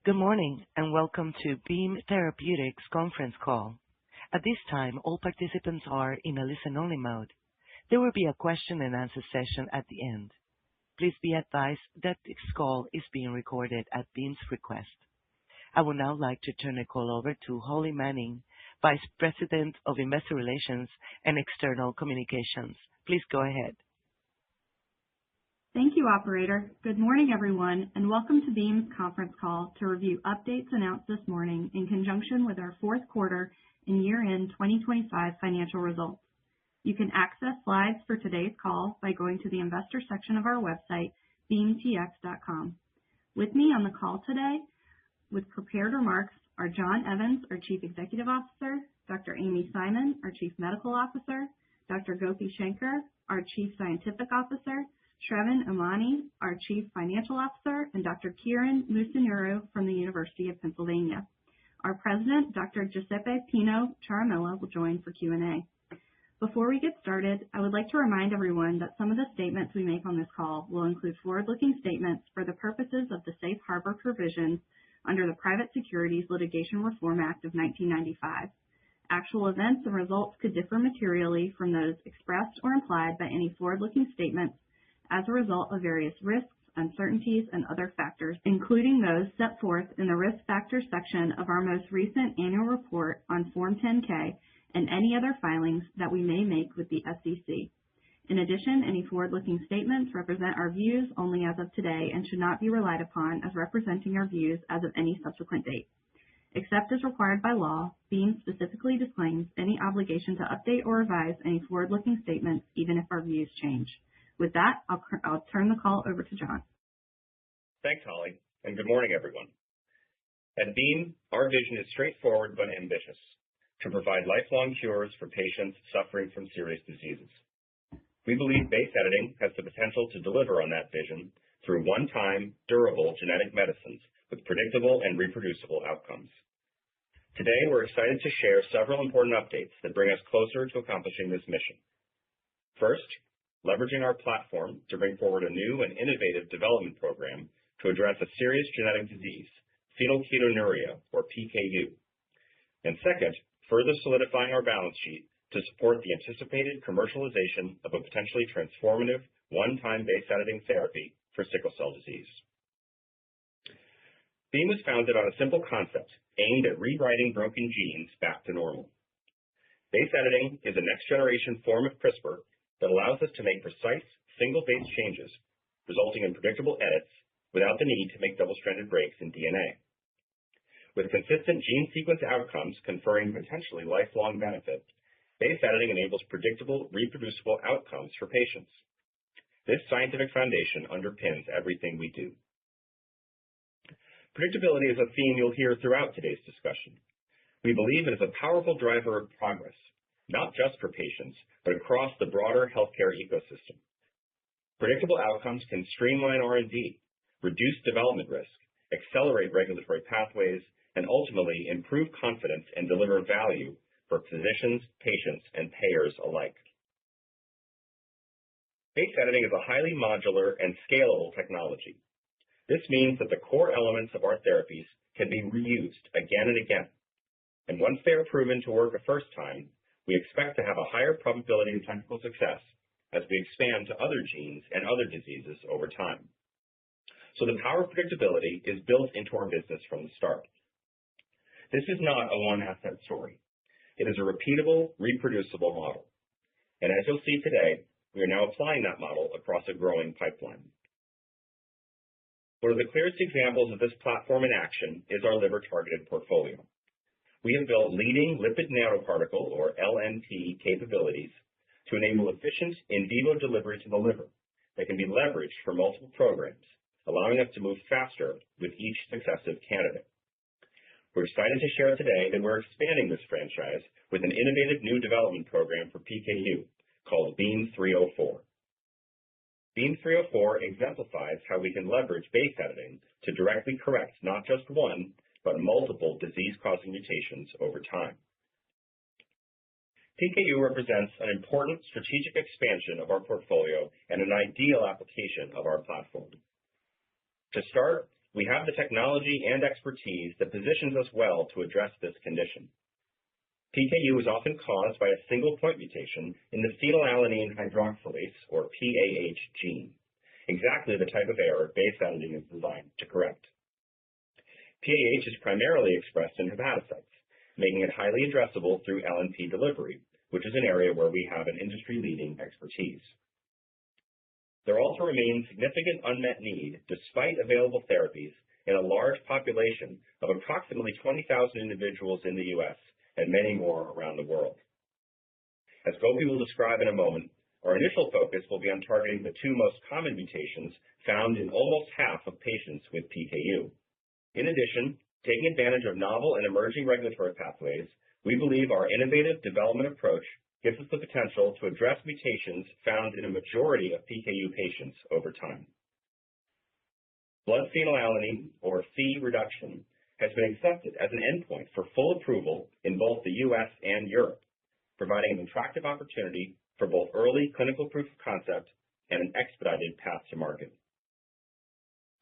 Good morning, and welcome to Beam Therapeutics conference call. At this time, all participants are in a listen-only mode. There will be a question-and-answer session at the end. Please be advised that this call is being recorded at Beam's request. I would now like to turn the call over to Holly Manning, Vice President of Investor Relations and External Communications. Please go ahead. Thank you, operator. Good morning, everyone, and welcome to Beam's conference call to review updates announced this morning in conjunction with our fourth quarter and year-end 2025 financial results. You can access slides for today's call by going to the investor section of our website, beamtx.com. With me on the call today with prepared remarks are John Evans, our Chief Executive Officer, Dr. Amy Simon, our Chief Medical Officer, Dr. Gopi Shankar, our Chief Scientific Officer, Sravan Emany, our Chief Financial Officer, and Dr. Kiran Musunuru from the University of Pennsylvania. Our President, Dr. Giuseppe Pino Ciaramella, will join for Q&A. Before we get started, I would like to remind everyone that some of the statements we make on this call will include forward-looking statements for the purposes of the Safe Harbor provisions under the Private Securities Litigation Reform Act of 1995. Actual events and results could differ materially from those expressed or implied by any forward-looking statements as a result of various risks, uncertainties, and other factors, including those set forth in the Risk Factors section of our most recent annual report on Form 10-K and any other filings that we may make with the SEC. In addition, any forward-looking statements represent our views only as of today and should not be relied upon as representing our views as of any subsequent date. Except as required by law, Beam specifically disclaims any obligation to update or revise any forward-looking statements, even if our views change. With that, I'll turn the call over to John. Thanks, Holly, and good morning, everyone. At Beam, our vision is straightforward but ambitious: to provide lifelong cures for patients suffering from serious diseases. We believe base editing has the potential to deliver on that vision through one-time, durable genetic medicines with predictable and reproducible outcomes. Today, we're excited to share several important updates that bring us closer to accomplishing this mission. First, leveraging our platform to bring forward a new and innovative development program to address a serious genetic disease, phenylketonuria, or PKU. And second, further solidifying our balance sheet to support the anticipated commercialization of a potentially transformative one-time base editing therapy for sickle cell disease. Beam was founded on a simple concept aimed at rewriting broken genes back to normal. Base editing is a next-generation form of CRISPR that allows us to make precise, single-base changes, resulting in predictable edits without the need to make double-stranded breaks in DNA. With consistent gene sequence outcomes conferring potentially lifelong benefit, base editing enables predictable, reproducible outcomes for patients. This scientific foundation underpins everything we do. Predictability is a theme you'll hear throughout today's discussion. We believe it is a powerful driver of progress, not just for patients, but across the broader healthcare ecosystem. Predictable outcomes can streamline R&D, reduce development risk, accelerate regulatory pathways, and ultimately improve confidence and deliver value for physicians, patients, and payers alike. Base editing is a highly modular and scalable technology. This means that the core elements of our therapies can be reused again and again. And once they are proven to work a first time, we expect to have a higher probability of technical success as we expand to other genes and other diseases over time. So the power of predictability is built into our business from the start. This is not a one-asset story. It is a repeatable, reproducible model. And as you'll see today, we are now applying that model across a growing pipeline. One of the clearest examples of this platform in action is our liver-targeted portfolio. We have built leading lipid nanoparticle, or LNP, capabilities to enable efficient in vivo delivery to the liver that can be leveraged for multiple programs, allowing us to move faster with each successive candidate. We're excited to share today that we're expanding this franchise with an innovative new development program for PKU called Beam 304. Beam 304 exemplifies how we can leverage base editing to directly correct not just one, but multiple disease-causing mutations over time. PKU represents an important strategic expansion of our portfolio and an ideal application of our platform. To start, we have the technology and expertise that positions us well to address this condition. PKU is often caused by a single point mutation in the phenylalanine hydroxylase, or PAH gene, exactly the type of error base editing is designed to correct. PAH is primarily expressed in hepatocytes, making it highly addressable through LNP delivery, which is an area where we have an industry-leading expertise. There also remains significant unmet need despite available therapies in a large population of approximately 20,000 individuals in the U.S. and many more around the world. As Gopi will describe in a moment, our initial focus will be on targeting the two most common mutations found in almost half of patients with PKU. In addition, taking advantage of novel and emerging regulatory pathways, we believe our innovative development approach gives us the potential to address mutations found in a majority of PKU patients over time. Blood phenylalanine, or Phe reduction, has been accepted as an endpoint for full approval in both the U.S. and Europe, providing an attractive opportunity for both early clinical proof of concept and an expedited path to market.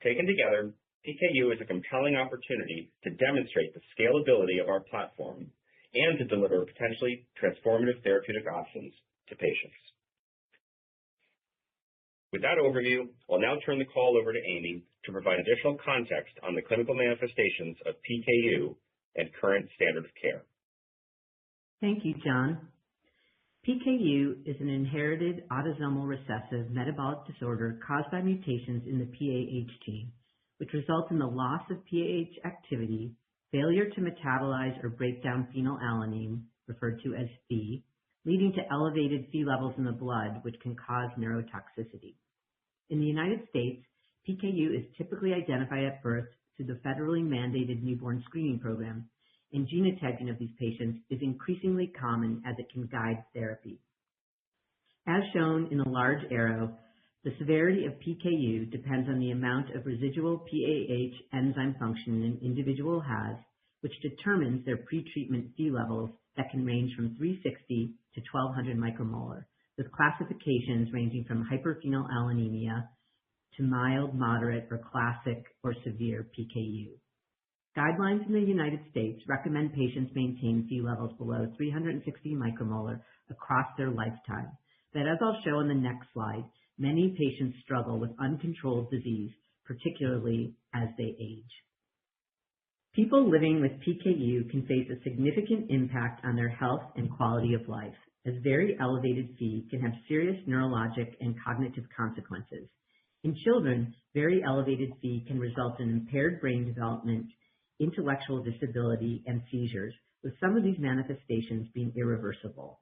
Taken together, PKU is a compelling opportunity to demonstrate the scalability of our platform and to deliver potentially transformative therapeutic options to patients. With that overview, I'll now turn the call over to Amy to provide additional context on the clinical manifestations of PKU and current standard of care. Thank you, John. PKU is an inherited autosomal recessive metabolic disorder caused by mutations in the PAH gene, which results in the loss of PAH activity, failure to metabolize or break down phenylalanine, referred to as Phe, leading to elevated Phe levels in the blood, which can cause neurotoxicity. In the United States, PKU is typically identified at birth through the federally mandated newborn screening program, and genotyping of these patients is increasingly common as it can guide therapy. As shown in the large arrow, the severity of PKU depends on the amount of residual PAH enzyme function an individual has, which determines their pretreatment Phe levels that can range from 360 to 1200 micromolar, with classifications ranging from hyperphenylalanemia to mild, moderate, or classic or severe PKU. Guidelines in the United States recommend patients maintain Phe levels below 360 micromolar across their lifetime, but as I'll show on the next slide, many patients struggle with uncontrolled disease, particularly as they age. People living with PKU can face a significant impact on their health and quality of life, as very elevated Phe can have serious neurologic and cognitive consequences. In children, very elevated Phe can result in impaired brain development, intellectual disability, and seizures, with some of these manifestations being irreversible.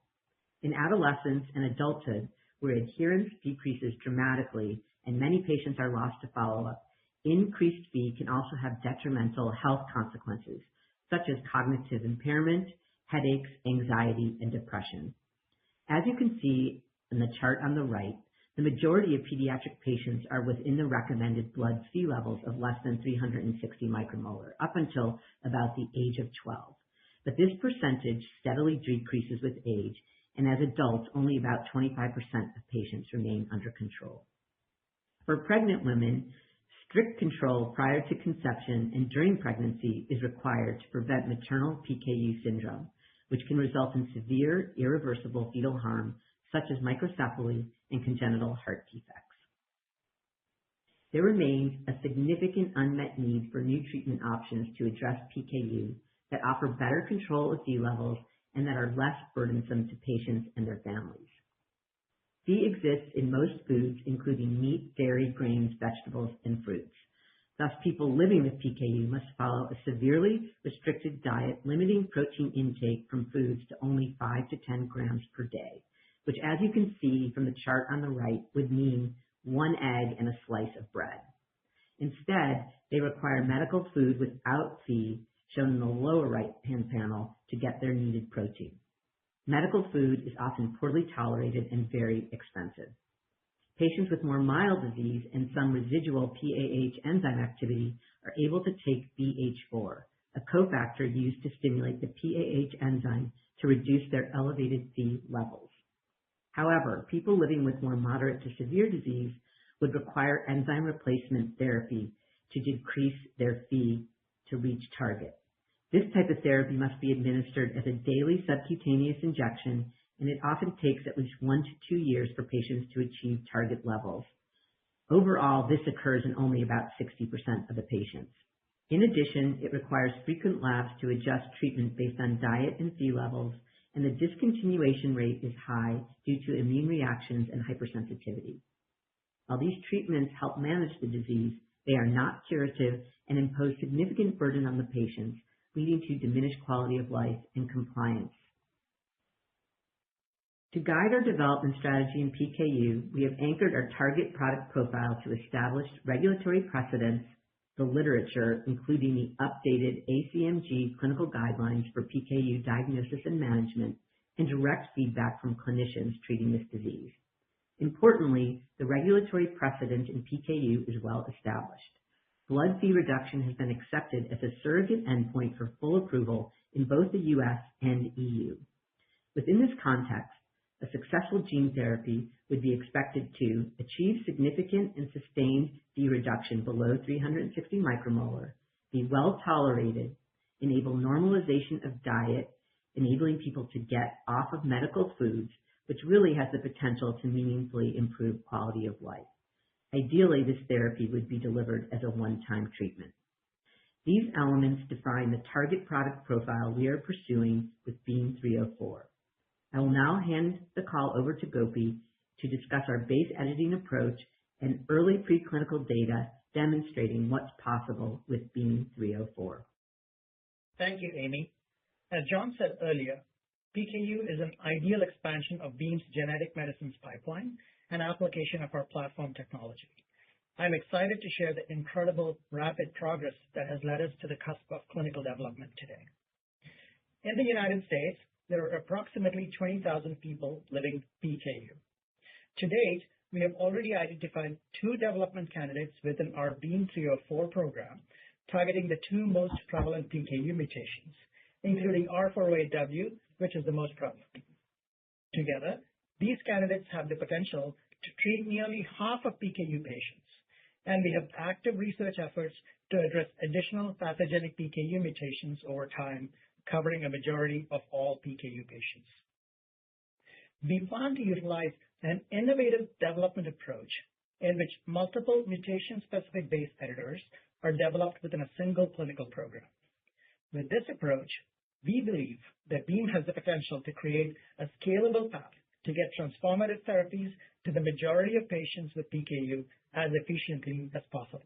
In adolescence and adulthood, where adherence decreases dramatically and many patients are lost to follow-up, increased Phe can also have detrimental health consequences, such as cognitive impairment, headaches, anxiety, and depression. As you can see in the chart on the right, the majority of pediatric patients are within the recommended blood Phe levels of less than 360 micromolar, up until about the age of 12. But this percentage steadily decreases with age, and as adults, only about 25% of patients remain under control. For pregnant women, strict control prior to conception and during pregnancy is required to prevent maternal PKU syndrome, which can result in severe, irreversible fetal harm, such as microcephaly and congenital heart defects. There remains a significant unmet need for new treatment options to address PKU that offer better control of Phe levels and that are less burdensome to patients and their families. Phe exists in most foods, including meat, dairy, grains, vegetables, and fruits. Thus, people living with PKU must follow a severely restricted diet, limiting protein intake from foods to only 5 to 10 grams per day, which, as you can see from the chart on the right, would mean 1 egg and a slice of bread. Instead, they require medical food without Phe, shown in the lower right-hand panel, to get their needed protein. Medical food is often poorly tolerated and very expensive. Patients with more mild disease and some residual PAH enzyme activity are able to take BH4, a cofactor used to stimulate the PAH enzyme to reduce their elevated Phe levels. However, people living with more moderate to severe disease would require enzyme replacement therapy to decrease their Phe to reach target. This type of therapy must be administered as a daily subcutaneous injection, and it often takes at least 1 to 2 years for patients to achieve target levels. Overall, this occurs in only about 60% of the patients. In addition, it requires frequent labs to adjust treatment based on diet and Phe levels, and the discontinuation rate is high due to immune reactions and hypersensitivity. While these treatments help manage the disease, they are not curative and impose significant burden on the patients, leading to diminished quality of life and compliance. To guide our development strategy in PKU, we have anchored our target product profile to established regulatory precedents, the literature, including the updated ACMG clinical guidelines for PKU diagnosis and management, and direct feedback from clinicians treating this disease. Importantly, the regulatory precedent in PKU is well established. Blood Phe reduction has been accepted as a surrogate endpoint for full approval in both the US and EU. Within this context, a successful gene therapy would be expected to achieve significant and sustained Phe reduction below 360 micromolar, be well tolerated, enable normalization of diet, enabling people to get off of medical foods, which really has the potential to meaningfully improve quality of life. Ideally, this therapy would be delivered as a one-time treatment. These elements define the target product profile we are pursuing with Beam 304. I will now hand the call over to Gopi to discuss our base editing approach and early preclinical data demonstrating what's possible with Beam 304. Thank you, Amy. As John said earlier, PKU is an ideal expansion of Beam's genetic medicines pipeline and application of our platform technology. I'm excited to share the incredible rapid progress that has led us to the cusp of clinical development today. In the United States, there are approximately 20,000 people living PKU. To date, we have already identified 2 development candidates within our Beam 304 program, targeting the 2 most prevalent PKU mutations, including R408W, which is the most prevalent. Together, these candidates have the potential to treat nearly half of PKU patients, and we have active research efforts to address additional pathogenic PKU mutations over time, covering a majority of all PKU patients. We plan to utilize an innovative development approach in which multiple mutation-specific base editors are developed within a single clinical program. With this approach, we believe that Beam has the potential to create a scalable path to get transformative therapies to the majority of patients with PKU as efficiently as possible.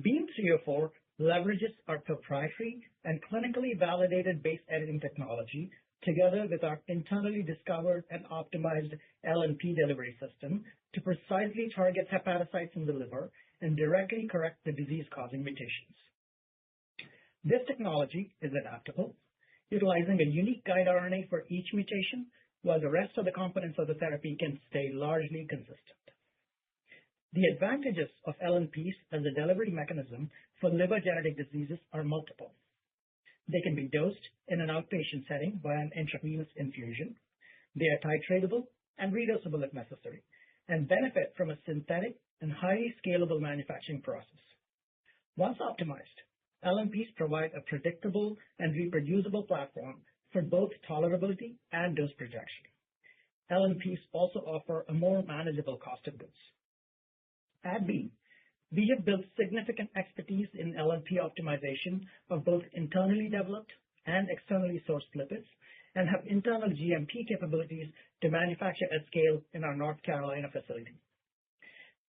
Beam 304 leverages our proprietary and clinically validated base editing technology together with our internally discovered and optimized LNP delivery system to precisely target hepatocytes in the liver and directly correct the disease-causing mutations. This technology is adaptable, utilizing a unique guide RNA for each mutation, while the rest of the components of the therapy can stay largely consistent. The advantages of LNPs as a delivery mechanism for liver genetic diseases are multiple. They can be dosed in an outpatient setting by an intravenous infusion. They are titratable and redosable if necessary, and benefit from a synthetic and highly scalable manufacturing process. Once optimized, LNPs provide a predictable and reproducible platform for both tolerability and dose projection. LNPs also offer a more manageable cost of goods. At Beam, we have built significant expertise in LNP optimization of both internally developed and externally sourced lipids, and have internal GMP capabilities to manufacture at scale in our North Carolina facility.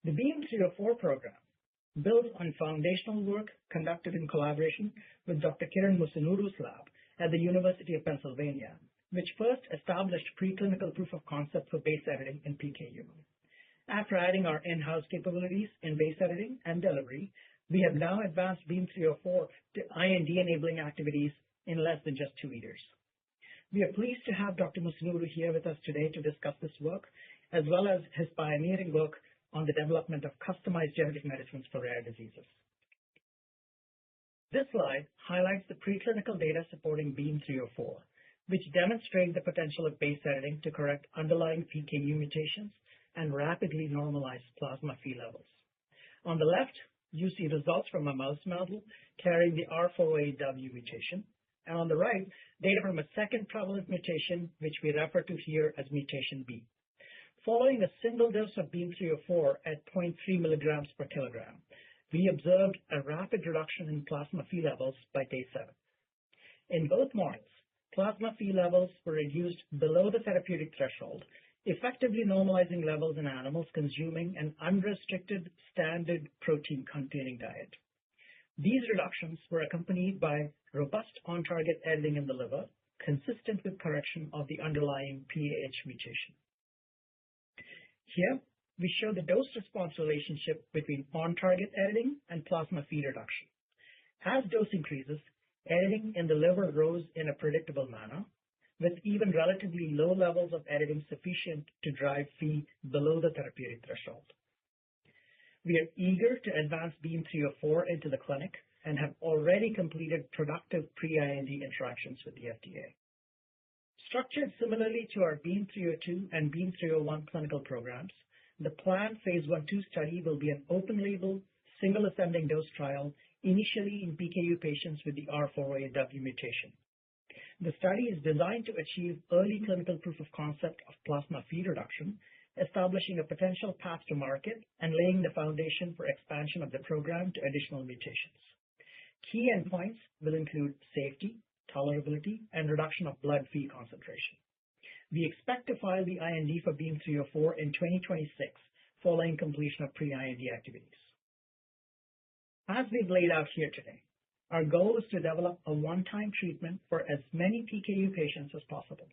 The Beam 304 program builds on foundational work conducted in collaboration with Dr. Kiran Musunuru's lab at the University of Pennsylvania, which first established preclinical proof of concept for base editing in PKU. After adding our in-house capabilities in base editing and delivery, we have now advanced Beam 304 to IND-enabling activities in less than just 2 years. We are pleased to have Dr. Musunuru here with us today to discuss this work, as well as his pioneering work on the development of customized genetic medicines for rare diseases. This slide highlights the preclinical data supporting Beam 304, which demonstrate the potential of base editing to correct underlying PKU mutations and rapidly normalize plasma Phe levels. On the left, you see results from a mouse model carrying the R408W mutation, and on the right, data from a second prevalent mutation, which we refer to here as mutation B. Following a single dose of BEAM-304 at 0.3 milligrams per kilogram, we observed a rapid reduction in plasma Phe levels by day 7. In both models, plasma Phe levels were reduced below the therapeutic threshold, effectively normalizing levels in animals consuming an unrestricted standard protein-containing diet. These reductions were accompanied by robust on-target editing in the liver, consistent with correction of the underlying PAH mutation. Here, we show the dose-response relationship between on-target editing and plasma Phe reduction. As dose increases, editing in the liver rose in a predictable manner, with even relatively low levels of editing sufficient to drive Phe below the therapeutic threshold. We are eager to advance BEAM-304 into the clinic and have already completed productive pre-IND interactions with the FDA. Structured similarly to our BEAM-302 and BEAM-301 clinical programs, the planned phase 1/2 study will be an open-label, single ascending dose trial, initially in PKU patients with the R408W mutation. The study is designed to achieve early clinical proof of concept of plasma Phe reduction, establishing a potential path to market and laying the foundation for expansion of the program to additional mutations. Key endpoints will include safety, tolerability, and reduction of blood Phe concentration. We expect to file the IND for BEAM-304 in 2026, following completion of pre-IND activities. As we've laid out here today, our goal is to develop a one-time treatment for as many PKU patients as possible.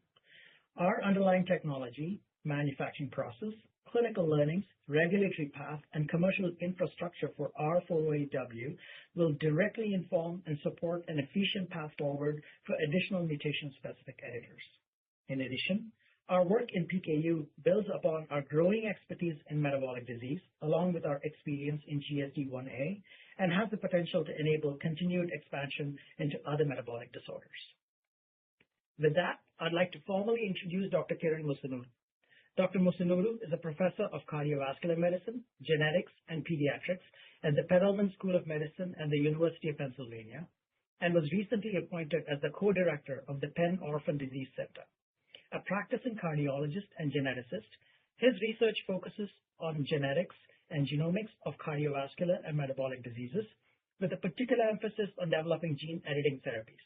Our underlying technology, manufacturing process, clinical learnings, regulatory path, and commercial infrastructure for R408W will directly inform and support an efficient path forward for additional mutation-specific editors. In addition, our work in PKU builds upon our growing expertise in metabolic disease, along with our experience in GSD1A, and has the potential to enable continued expansion into other metabolic disorders. With that, I'd like to formally introduce Dr. Kiran Musunuru. Dr. Musunuru is a professor of cardiovascular medicine, genetics, and pediatrics at the Perelman School of Medicine at the University of Pennsylvania, and was recently appointed as the co-director of the Penn Orphan Disease Center. A practicing cardiologist and geneticist, his research focuses on genetics and genomics of cardiovascular and metabolic diseases, with a particular emphasis on developing gene editing therapies.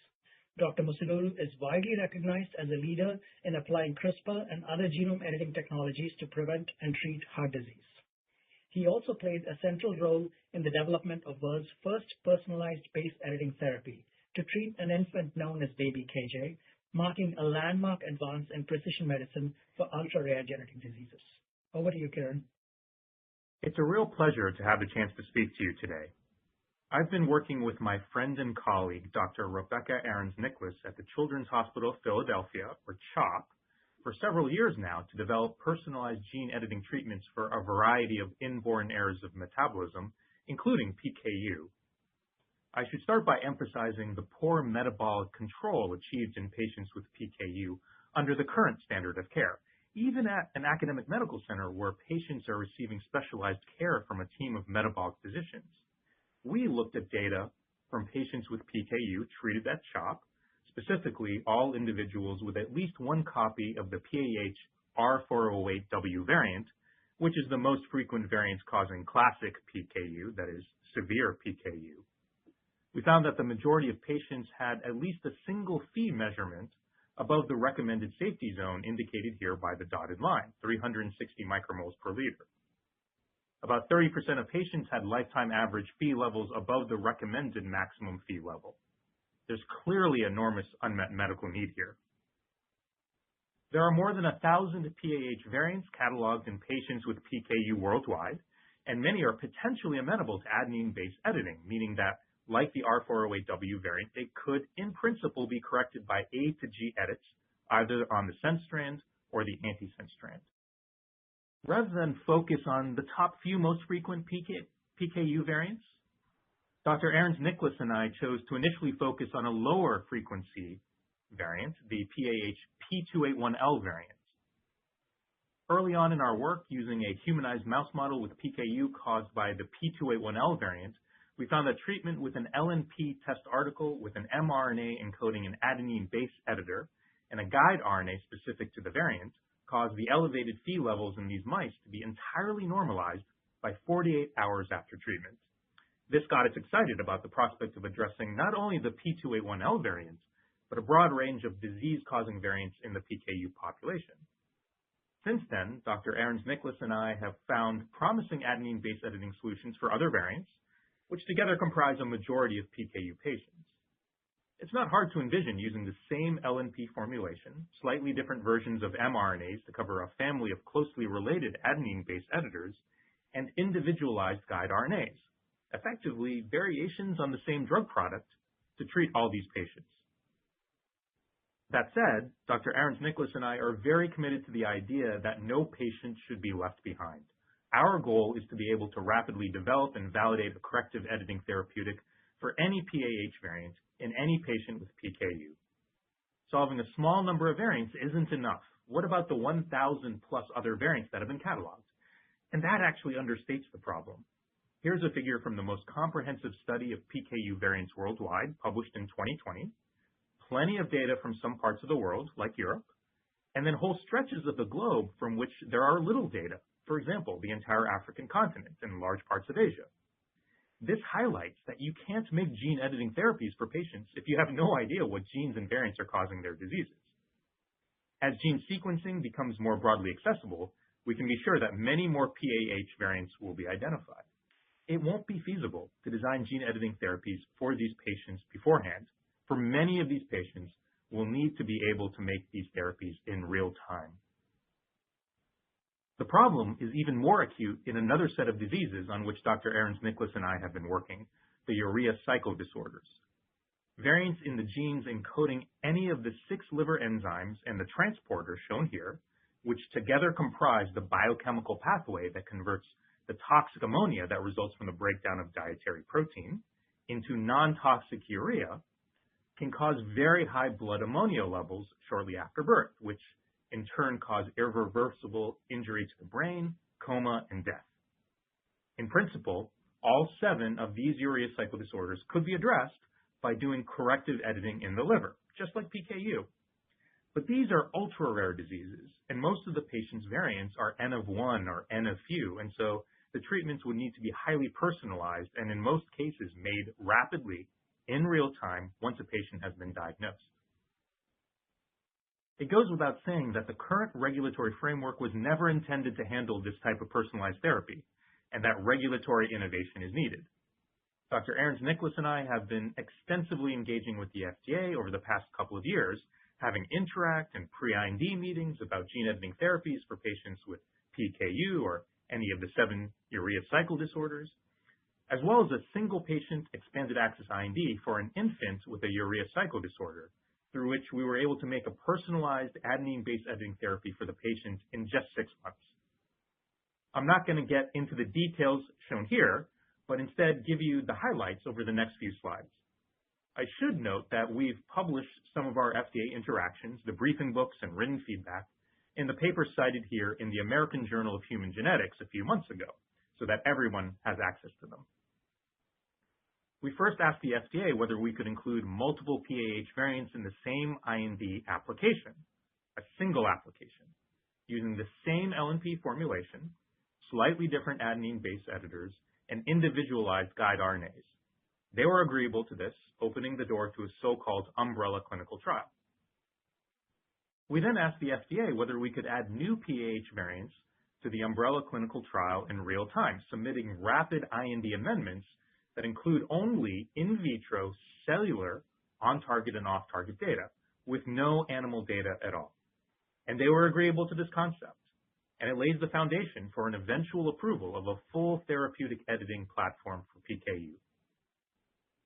Dr. Musunuru is widely recognized as a leader in applying CRISPR and other genome editing technologies to prevent and treat heart disease. He also played a central role in the development of the world's first personalized base editing therapy to treat an infant known as baby KJ, marking a landmark advance in precision medicine for ultra-rare genetic diseases. Over to you, Kiran. It's a real pleasure to have the chance to speak to you today. I've been working with my friend and colleague, Dr. Rebecca Ahrens-Nicklas at the Children's Hospital of Philadelphia, or CHOP, for several years now to develop personalized gene editing treatments for a variety of inborn errors of metabolism, including PKU. I should start by emphasizing the poor metabolic control achieved in patients with PKU under the current standard of care, even at an academic medical center where patients are receiving specialized care from a team of metabolic physicians. We looked at data from patients with PKU treated at CHOP, specifically all individuals with at least one copy of the PAH R408W variant, which is the most frequent variant causing classic PKU, that is, severe PKU. We found that the majority of patients had at least a single Phe measurement above the recommended safety zone indicated here by the dotted line, 360 micromoles per liter. About 30% of patients had lifetime average Phe levels above the recommended maximum Phe level. There's clearly enormous unmet medical need here. There are more than 1,000 PAH variants cataloged in patients with PKU worldwide, and many are potentially amenable to adenine-based editing, meaning that, like the R408W variant, they could, in principle, be corrected by A to G edits, either on the sense strand or the antisense strand. Rather than focus on the top few most frequent PKU variants, Dr. Ahrens-Nicklas and I chose to initially focus on a lower frequency variant, the PAH P281L variant. Early on in our work, using a humanized mouse model with PKU caused by the P281L variant, we found that treatment with an LNP test article with an mRNA encoding an adenine base editor and a guide RNA specific to the variant caused the elevated Phe levels in these mice to be entirely normalized by 48 hours after treatment. This got us excited about the prospect of addressing not only the P281L variant, but a broad range of disease-causing variants in the PKU population. Since then, Dr. Ahrens-Nicklas and I have found promising adenine base editing solutions for other variants, which together comprise a majority of PKU patients. It's not hard to envision using the same LNP formulation, slightly different versions of mRNAs to cover a family of closely related adenine base editors, and individualized guide RNAs, effectively variations on the same drug product, to treat all these patients. That said, Dr. Ahrens-Nicklas and I are very committed to the idea that no patient should be left behind. Our goal is to be able to rapidly develop and validate a corrective editing therapeutic for any PAH variant in any patient with PKU. Solving a small number of variants isn't enough. What about the 1,000 plus other variants that have been cataloged? And that actually understates the problem. Here's a figure from the most comprehensive study of PKU variants worldwide, published in 2020. Plenty of data from some parts of the world, like Europe, and then whole stretches of the globe from which there are little data. For example, the entire African continent and large parts of Asia. This highlights that you can't make gene editing therapies for patients if you have no idea what genes and variants are causing their diseases. As gene sequencing becomes more broadly accessible, we can be sure that many more PAH variants will be identified. It won't be feasible to design gene editing therapies for these patients beforehand. For many of these patients, we'll need to be able to make these therapies in real time. The problem is even more acute in another set of diseases on which Dr. Ahrens-Nicklas and I have been working, the urea cycle disorders. Variants in the genes encoding any of the 6 liver enzymes and the transporter shown here, which together comprise the biochemical pathway that converts the toxic ammonia that results from the breakdown of dietary protein into non-toxic urea, can cause very high blood ammonia levels shortly after birth, which in turn cause irreversible injury to the brain, coma, and death. In principle, all 7 of these urea cycle disorders could be addressed by doing corrective editing in the liver, just like PKU. But these are ultra-rare diseases, and most of the patient's variants are N of 1 or N of few, and so the treatments would need to be highly personalized and in most cases made rapidly in real time once a patient has been diagnosed. It goes without saying that the current regulatory framework was never intended to handle this type of personalized therapy, and that regulatory innovation is needed. Dr. Ahrens-Nicklas and I have been extensively engaging with the FDA over the past couple of years, having interact and pre-IND meetings about gene editing therapies for patients with PKU or any of the 7 urea cycle disorders, as well as a single patient expanded access IND for an infant with a urea cycle disorder, through which we were able to make a personalized adenine base editing therapy for the patient in just 6 months. I'm not going to get into the details shown here, but instead give you the highlights over the next few slides. I should note that we've published some of our FDA interactions, the briefing books and written feedback, in the papers cited here in the American Journal of Human Genetics a few months ago, so that everyone has access to them. We first asked the FDA whether we could include multiple PAH variants in the same IND application, a single application, using the same LNP formulation, slightly different adenine base editors, and individualized guide RNAs. They were agreeable to this, opening the door to a so-called umbrella clinical trial. We then asked the FDA whether we could add new PAH variants to the umbrella clinical trial in real time, submitting rapid IND amendments that include only in vitro cellular on-target and off-target data with no animal data at all. And they were agreeable to this concept. And it lays the foundation for an eventual approval of a full therapeutic editing platform for PKU.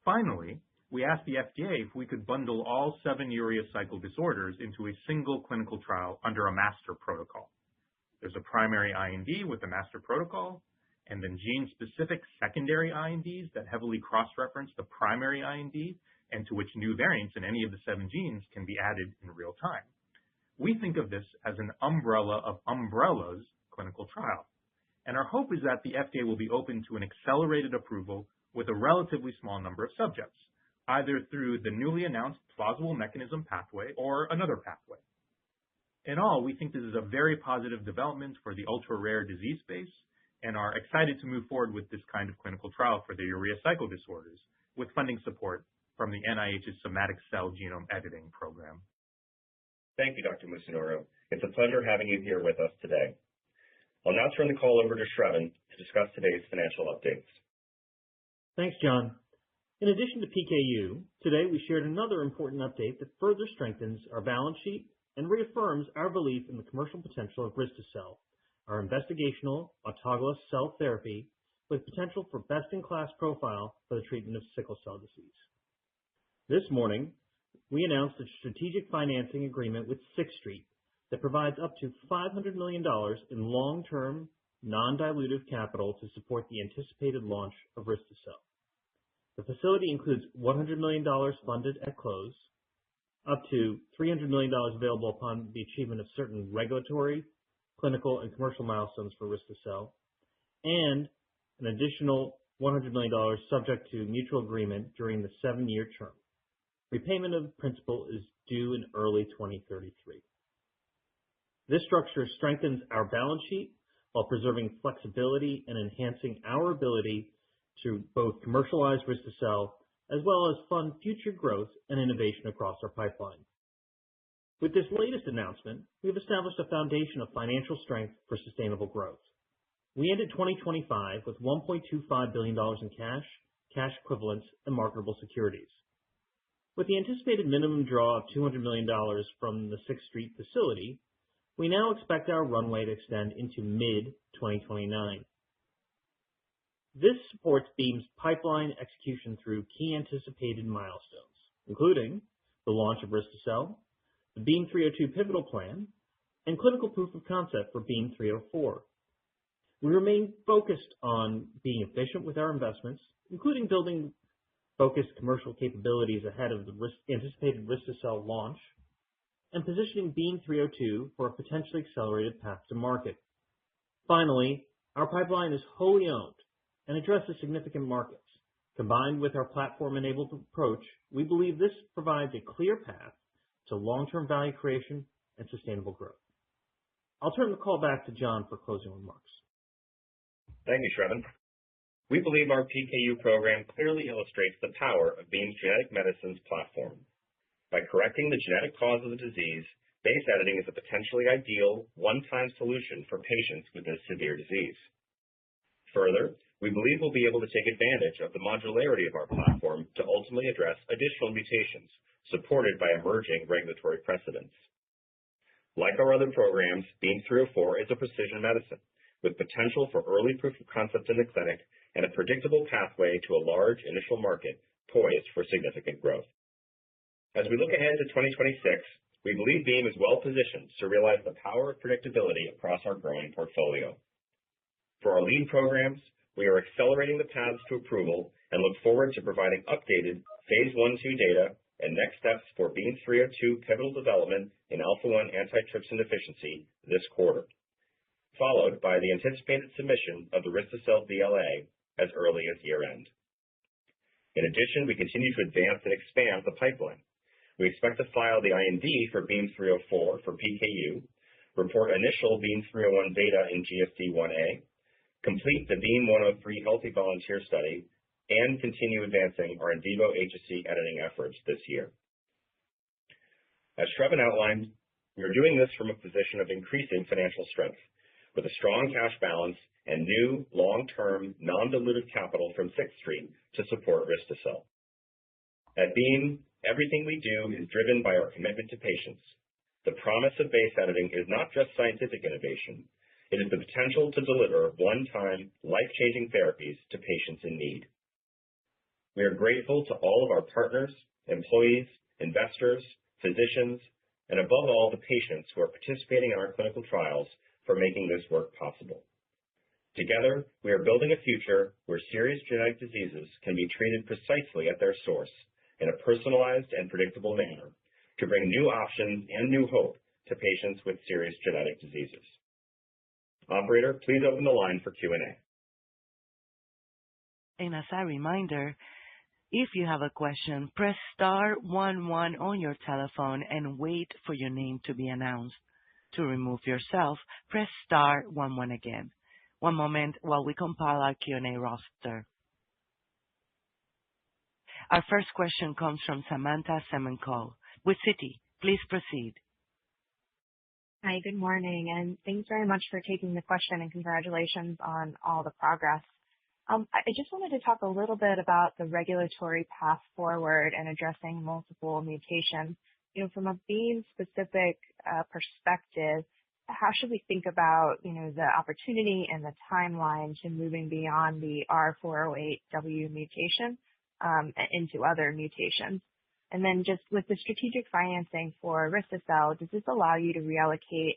Finally, we asked the FDA if we could bundle all 7 urea cycle disorders into a single clinical trial under a master protocol. There's a primary IND with a master protocol, and then gene-specific secondary INDs that heavily cross-reference the primary IND and to which new variants in any of the 7 genes can be added in real time. We think of this as an umbrella of umbrellas clinical trial. And our hope is that the FDA will be open to an accelerated approval with a relatively small number of subjects, either through the newly announced plausible mechanism pathway or another pathway. In all, we think this is a very positive development for the ultra-rare disease space and are excited to move forward with this kind of clinical trial for the urea cycle disorders with funding support from the NIH's Somatic Cell Genome Editing Program. Thank you, Dr. Musunuru. It's a pleasure having you here with us today. I'll now turn the call over to Shravan to discuss today's financial updates. Thanks, John. In addition to PKU, today we shared another important update that further strengthens our balance sheet and reaffirms our belief in the commercial potential of Risto-cel, our investigational autologous cell therapy with potential for best-in-class profile for the treatment of sickle cell disease. This morning, we announced a strategic financing agreement with Sixth Street that provides up to $500 million in long-term, non-dilutive capital to support the anticipated launch of Risto-cel. The facility includes $100 million funded at close, up to $300 million available upon the achievement of certain regulatory, clinical, and commercial milestones for Risto-cel, and an additional $100 million subject to mutual agreement during the 7-year term. Repayment of principal is due in early 2033. This structure strengthens our balance sheet while preserving flexibility and enhancing our ability to both commercialize Risto-cel as well as fund future growth and innovation across our pipeline. With this latest announcement, we have established a foundation of financial strength for sustainable growth. We ended 2025 with $1.25 billion in cash equivalents, and marketable securities. With the anticipated minimum draw of $200 million from the Sixth Street facility, we now expect our runway to extend into mid-2029. This supports Beam's pipeline execution through key anticipated milestones, including the launch of Risto-cel, the Beam 302 pivotal plan, and clinical proof of concept for Beam 304. We remain focused on being efficient with our investments, including building focused commercial capabilities ahead of the anticipated Risto-cel launch, and positioning Beam 302 for a potentially accelerated path to market. Finally, our pipeline is wholly owned and addresses significant markets. Combined with our platform-enabled approach, we believe this provides a clear path to long-term value creation and sustainable growth. I'll turn the call back to John for closing remarks. Thank you, Shravan. We believe our PKU program clearly illustrates the power of Beam's genetic medicines platform. By correcting the genetic cause of the disease, base editing is a potentially ideal one-time solution for patients with this severe disease. Further, we believe we'll be able to take advantage of the modularity of our platform to ultimately address additional mutations supported by emerging regulatory precedents. Like our other programs, Beam 304 is a precision medicine with potential for early proof of concept in the clinic and a predictable pathway to a large initial market poised for significant growth. As we look ahead to 2026, we believe Beam is well positioned to realize the power of predictability across our growing portfolio. For our lead programs, we are accelerating the paths to approval and look forward to providing updated phase 1/2 data and next steps for Beam 302 pivotal development in alpha-1 antitrypsin deficiency this quarter, followed by the anticipated submission of the Risto-cel BLA as early as year-end. In addition, we continue to advance and expand the pipeline. We expect to file the IND for Beam 304 for PKU, report initial Beam 301 data in GSD1A, complete the Beam 103 healthy volunteer study, and continue advancing our in vivo HSC editing efforts this year. As Shravan outlined, we are doing this from a position of increasing financial strength, with a strong cash balance and new long-term non-dilutive capital from Sixth Street to support Risto-cel. At Beam, everything we do is driven by our commitment to patients. The promise of base editing is not just scientific innovation, it is the potential to deliver one-time, life-changing therapies to patients in need. We are grateful to all of our partners, employees, investors, physicians, and above all, the patients who are participating in our clinical trials for making this work possible. Together, we are building a future where serious genetic diseases can be treated precisely at their source in a personalized and predictable manner to bring new options and new hope to patients with serious genetic diseases. Operator, please open the line for Q&A. And as a reminder, if you have a question, press star 11 on your telephone and wait for your name to be announced. To remove yourself, press star 11 again. One moment while we compile our Q&A roster. Our first question comes from Samantha Semenkow with Citi. Please proceed. Hi, good morning, and thanks very much for taking the question, and congratulations on all the progress. I just wanted to talk a little bit about the regulatory path forward and addressing multiple mutations. From a Beam-specific perspective, how should we think about, the opportunity and the timeline to moving beyond the R408W mutation into other mutations? And then just with the strategic financing for Risto-cel, does this allow you to reallocate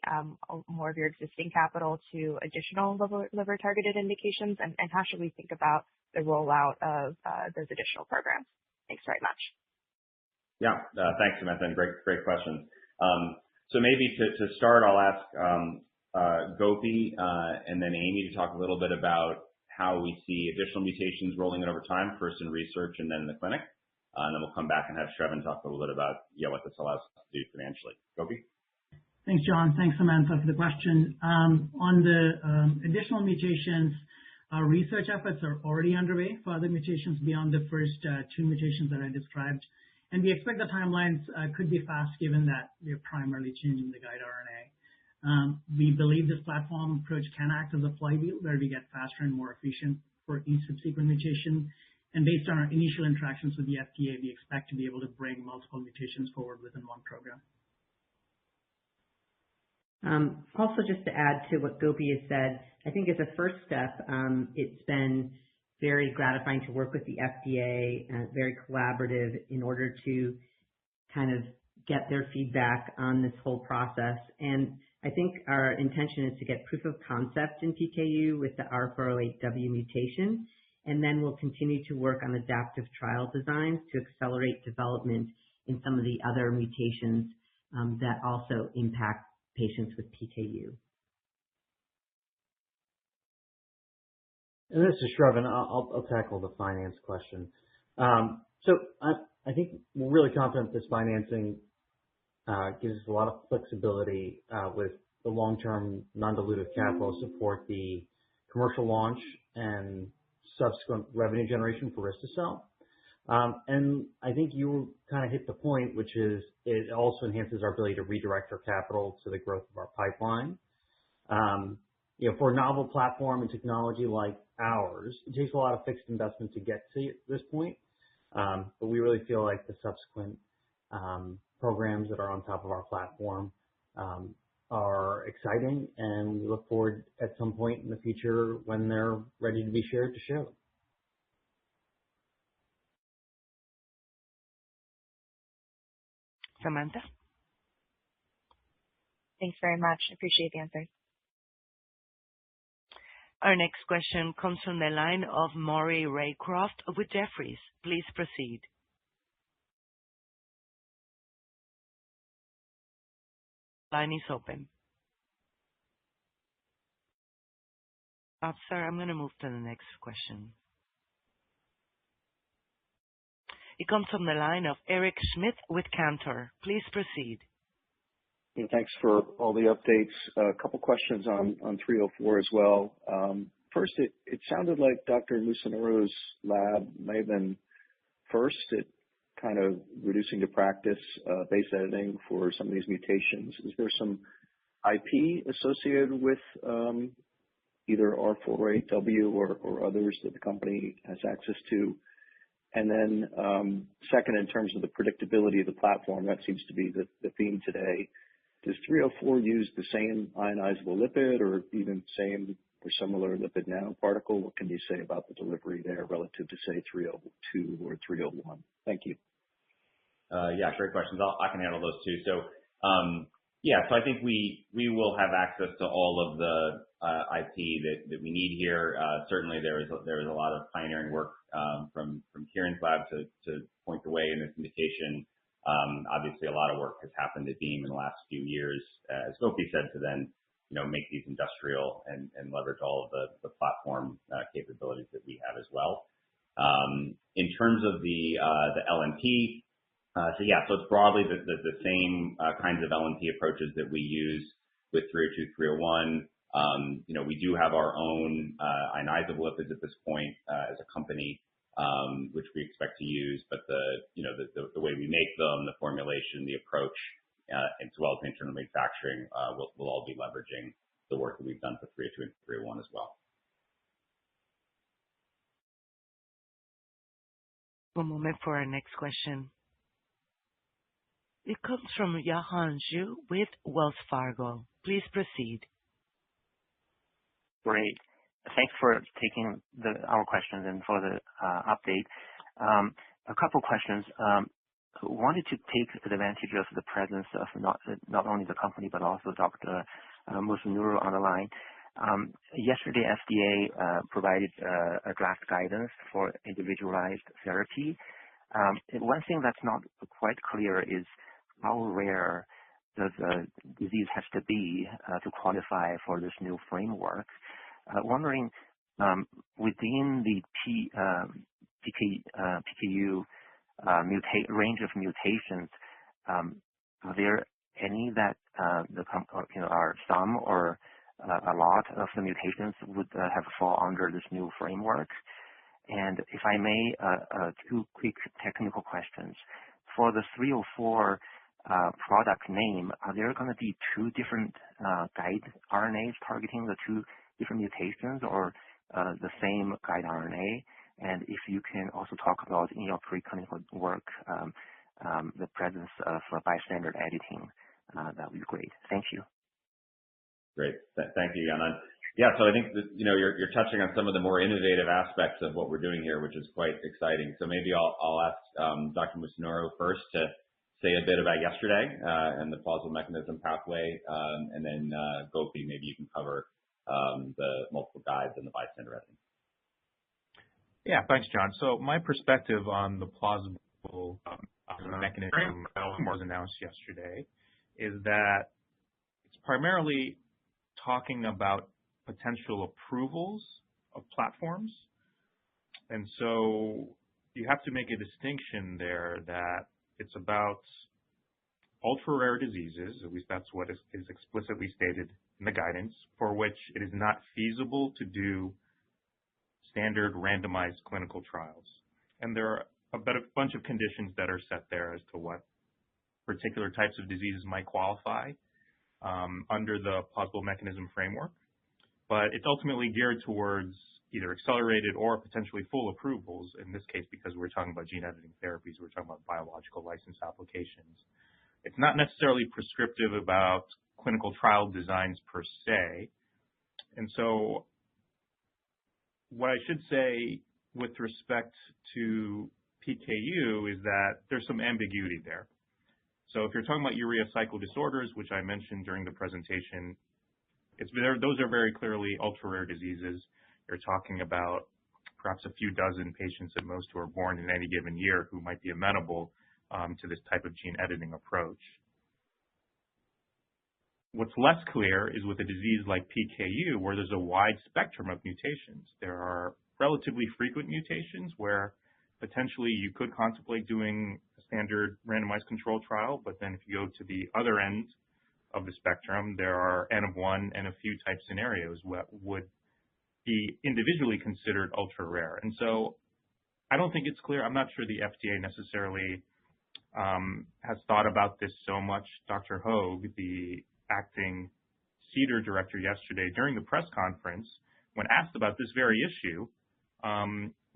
more of your existing capital to additional liver-targeted indications? And how should we think about the rollout of those additional programs? Thanks very much. Yeah, thanks, Samantha, and great questions. So maybe to start, I'll ask Gopi and then Amy to talk a little bit about how we see additional mutations rolling in over time, first in research and then in the clinic. And then we'll come back and have Shrevin talk a little bit about what this allows us to do financially. Gopi? Thanks, John. Thanks, Samantha, for the question. On the additional mutations, our research efforts are already underway for other mutations beyond the first two mutations that I described. And we expect the timelines could be fast given that we are primarily changing the guide RNA. We believe this platform approach can act as a flywheel where we get faster and more efficient for each subsequent mutation. And based on our initial interactions with the FDA, we expect to be able to bring multiple mutations forward within one program. Also, just to add to what Gopi has said, I think as a first step, it's been very gratifying to work with the FDA, very collaborative in order to kind of get their feedback on this whole process. And I think our intention is to get proof of concept in PKU with the R408W mutation, and then we'll continue to work on adaptive trial designs to accelerate development in some of the other mutations that also impact patients with PKU. And this is Shrevin. I'll tackle the finance question. So I think we're really confident this financing gives us a lot of flexibility with the long-term non-dilutive capital to support the commercial launch and subsequent revenue generation for Risto-cel. And I think you kind of hit the point, which is it also enhances our ability to redirect our capital to the growth of our pipeline. For a novel platform and technology like ours, it takes a lot of fixed investment to get to this point. But we really feel like the subsequent programs that are on top of our platform are exciting, and we look forward at some point in the future when they're ready to be shared to share them. Samantha? Thanks very much. Appreciate the answer. Our next question comes from the line of Maury Raycroft with Jefferies. Please proceed. Line is open. Sir, I'm going to move to the next question. It comes from the line of Eric Schmidt with Cantor. Please proceed. Thanks for all the updates. A couple questions on 304 as well. First, it sounded like Dr. Musunuru's lab may have been first at kind of reducing to practice base editing for some of these mutations. Is there some IP associated with either R408W or others that the company has access to? And then second, in terms of the predictability of the platform, that seems to be the theme today. Does 304 use the same ionizable lipid or even same or similar lipid nanoparticle? What can you say about the delivery there relative to, say, 302 or 301? Thank you. Yeah, great questions. I can handle those too. So, so I think we will have access to all of the IP that we need here. Certainly, there is a lot of pioneering work from Kieran's lab to point the way in this indication. Obviously, a lot of work has happened at Beam in the last few years, as Gopi said, to then make these industrial and leverage all of the platform capabilities that we have as well. In terms of the LNP, so it's broadly the same kinds of LNP approaches that we use with 302, 301. We do have our own ionizable lipids at this point as a company, which we expect to use, but the way we make them, the formulation, the approach, as well as internal manufacturing, will all be leveraging the work that we've done for 302 and 301 as well. One moment for our next question. It comes from Yahan Zhu with Wells Fargo. Please proceed. Great. Thanks for taking our questions and for the update. A couple questions. Wanted to take advantage of the presence of not only the company but also Dr. Musunuru on the line. Yesterday, FDA provided a draft guidance for individualized therapy. One thing that's not quite clear is how rare does a disease have to be to qualify for this new framework. Wondering, within the PKU range of mutations, are there any that are some or a lot of the mutations would have fall under this new framework? And if I may, two quick technical questions. For the 304 product name, are there going to be two different guide RNAs targeting the two different mutations, or the same guide RNA? And if you can also talk about in your preclinical work the presence of bystander editing, that would be great. Thank you. Great. Thank you, Yanan. So I think that, you're touching on some of the more innovative aspects of what we're doing here, which is quite exciting. So maybe I'll ask Dr. Musunuru first to say a bit about yesterday and the plausible mechanism pathway, and then Gopi, maybe you can cover the multiple guides and the bystander editing. Yeah, thanks, John. So my perspective on the plausible mechanism that was announced yesterday is that it's primarily talking about potential approvals of platforms. And so you have to make a distinction there that it's about ultra-rare diseases, at least that's what is explicitly stated in the guidance, for which it is not feasible to do standard randomized clinical trials. And there are a bunch of conditions that are set there as to what particular types of diseases might qualify under the plausible mechanism framework. But it's ultimately geared towards either accelerated or potentially full approvals. In this case, because we're talking about gene editing therapies, we're talking about biological license applications. It's not necessarily prescriptive about clinical trial designs per se. And so what I should say with respect to PKU is that there's some ambiguity there. So if you're talking about urea cycle disorders, which I mentioned during the presentation, those are very clearly ultra-rare diseases. You're talking about perhaps a few dozen patients at most who are born in any given year who might be amenable to this type of gene editing approach. What's less clear is with a disease like PKU, where there's a wide spectrum of mutations. There are relatively frequent mutations where potentially you could contemplate doing a standard randomized control trial, but then if you go to the other end of the spectrum, there are N of 1 and a few type scenarios that would be individually considered ultra rare. And so I don't think it's clear. I'm not sure the FDA necessarily has thought about this so much. Dr. Hogue, the acting CDER director yesterday during the press conference, when asked about this very issue,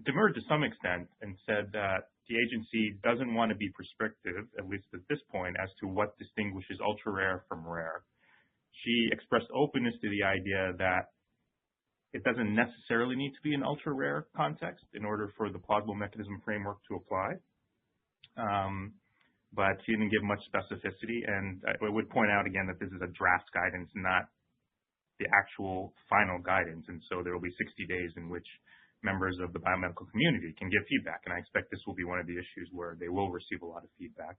demurred to some extent and said that the agency doesn't want to be prescriptive, at least at this point, as to what distinguishes ultra rare from rare. She expressed openness to the idea that it doesn't necessarily need to be an ultra rare context in order for the plausible mechanism framework to apply. But she didn't give much specificity, and I would point out again that this is a draft guidance, not the actual final guidance, and so there will be 60 days in which members of the biomedical community can give feedback, and I expect this will be one of the issues where they will receive a lot of feedback,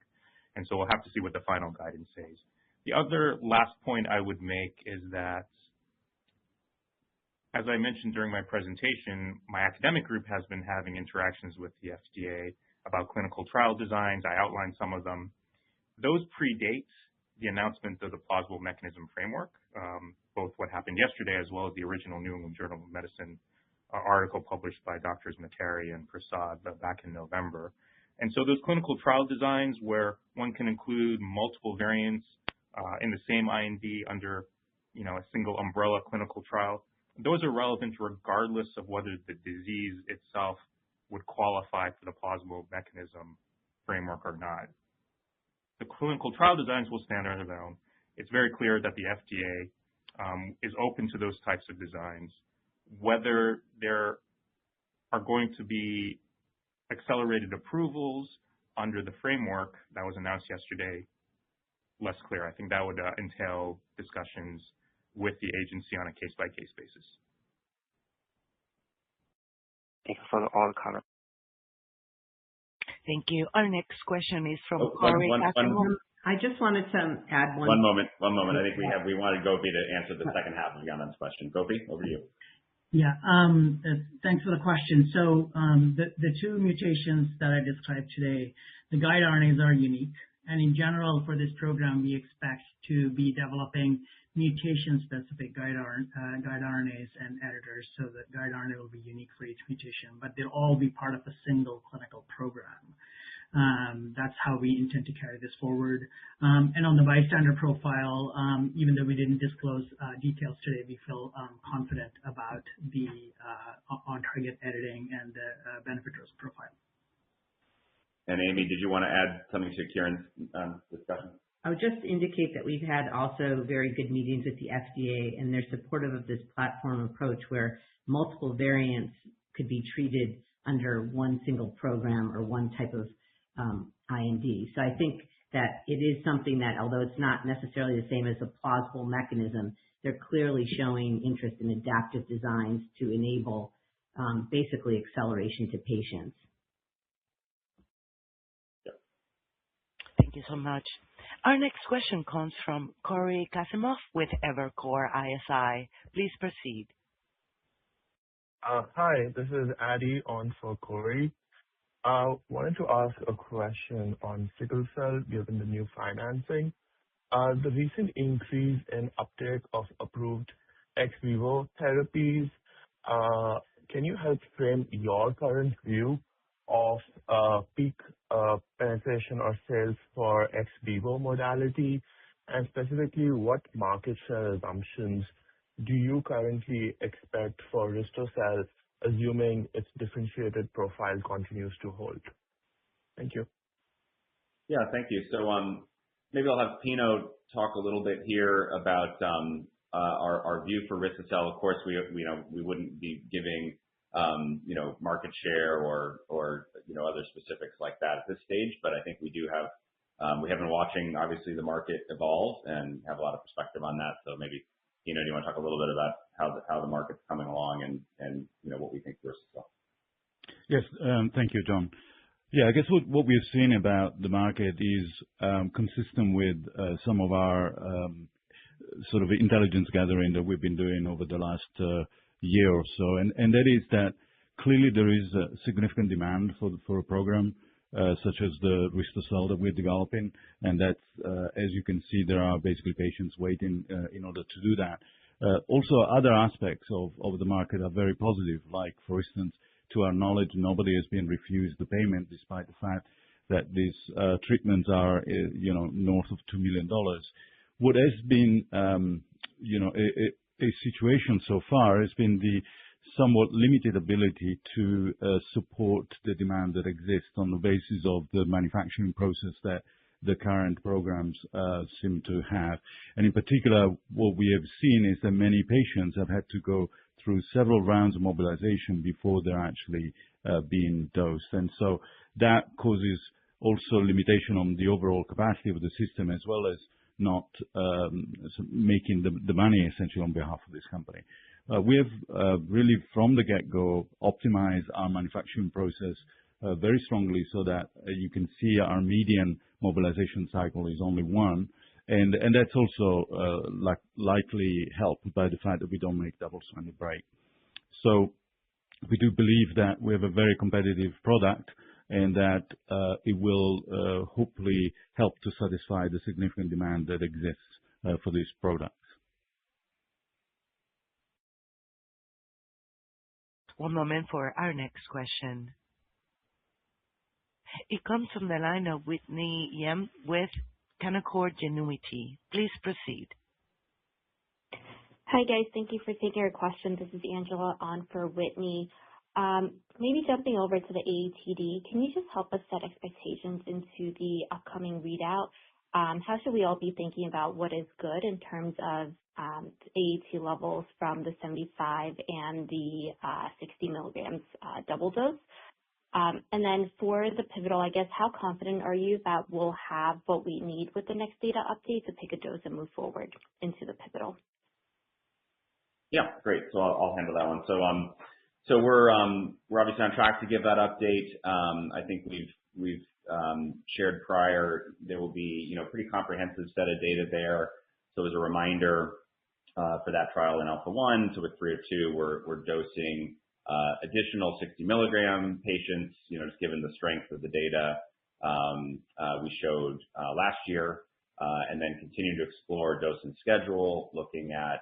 and so we'll have to see what the final guidance says. The other last point I would make is that as I mentioned during my presentation, my academic group has been having interactions with the FDA about clinical trial designs. I outlined some of them. Those predate the announcement of the plausible mechanism framework, both what happened yesterday as well as the original New England Journal of Medicine article published by Drs. Materi and Prasad back in November. And so those clinical trial designs where one can include multiple variants in the same IND under a single umbrella clinical trial, those are relevant regardless of whether the disease itself would qualify for the plausible mechanism framework or not. The clinical trial designs will stand on their own. It's very clear that the FDA is open to those types of designs. Whether there are going to be accelerated approvals under the framework that was announced yesterday, less clear. I think that would entail discussions with the agency on a case-by-case basis. Thank you for all the color. Thank you. Our next question is from Corey. I just wanted to add one. One moment. I think we wanted Gopi to answer the second half of Yanan's question. Gopi, over to you. Yeah, thanks for the question. So the two mutations that I described today, the guide RNAs are unique. And in general, for this program, we expect to be developing mutation-specific guide RNAs and editors so that guide RNA will be unique for each mutation, but they'll all be part of a single clinical program. That's how we intend to carry this forward. And on the bystander profile, even though we didn't disclose details today, we feel confident about the on-target editing and the benefit risk profile. And Amy, did you want to add something to Kieran's discussion? I would just indicate that we've had also very good meetings with the FDA, and they're supportive of this platform approach where multiple variants could be treated under one single program or one type of IND. So I think that it is something that, although it's not necessarily the same as a plausible mechanism, they're clearly showing interest in adaptive designs to enable basically acceleration to patients. Thank you so much. Our next question comes from Cory Kasimov with Evercore ISI. Please proceed. Hi, this is Addy on for Cory. I wanted to ask a question on sickle cell given the new financing. The recent increase in uptake of approved ex vivo therapies, can you help frame your current view of peak penetration or sales for ex vivo modality? And specifically, what market share assumptions do you currently expect for risto-cel, assuming its differentiated profile continues to hold? Thank you. Yeah, thank you. So maybe I'll have Pino talk a little bit here about our view for risto-cel. Of course, we wouldn't be giving market share or other specifics like that at this stage, but I think we have been watching obviously the market evolve and have a lot of perspective on that. So maybe Pino, do you want to talk a little bit about how the market's coming along and what we think risto-cel? Yes, thank you, John. Yeah, I guess what we've seen about the market is consistent with some of our sort of intelligence gathering that we've been doing over the last year or so, and that is that clearly there is a significant demand for a program such as the risto-cel that we're developing, and that's as you can see, there are basically patients waiting in order to do that. Also, other aspects of the market are very positive, like for instance, to our knowledge, nobody has been refused the payment despite the fact that these treatments are north of $2 million. What has been a situation so far has been the somewhat limited ability to support the demand that exists on the basis of the manufacturing process that the current programs seem to have. And in particular, what we have seen is that many patients have had to go through several rounds of mobilization before they're actually being dosed. And so that causes also limitation on the overall capacity of the system, as well as not making the money essentially on behalf of this company. We have really from the get-go optimized our manufacturing process very strongly so that you can see our median mobilization cycle is only one. And that's also likely helped by the fact that we don't make double-stranded break. So we do believe that we have a very competitive product and that it will hopefully help to satisfy the significant demand that exists for these products. One moment for our next question. It comes from the line of Whitney Yem with Canaccord Genuity. Please proceed. Hi, guys. Thank you for taking our question. This is Angela on for Whitney. Maybe jumping over to the AATD, can you just help us set expectations into the upcoming readout? How should we all be thinking about what is good in terms of AAT levels from the 75 and the 60 milligrams double dose? And then for the pivotal, I guess, how confident are you that we'll have what we need with the next data update to pick a dose and move forward into the pivotal? Yeah, great. So I'll handle that one. So we're obviously on track to give that update. I think we've shared prior. There will be pretty comprehensive set of data there. So as a reminder for that trial in Alpha 1, so with 302, we're dosing additional 60 milligram patients. Just given the strength of the data we showed last year. And then continue to explore dose and schedule, looking at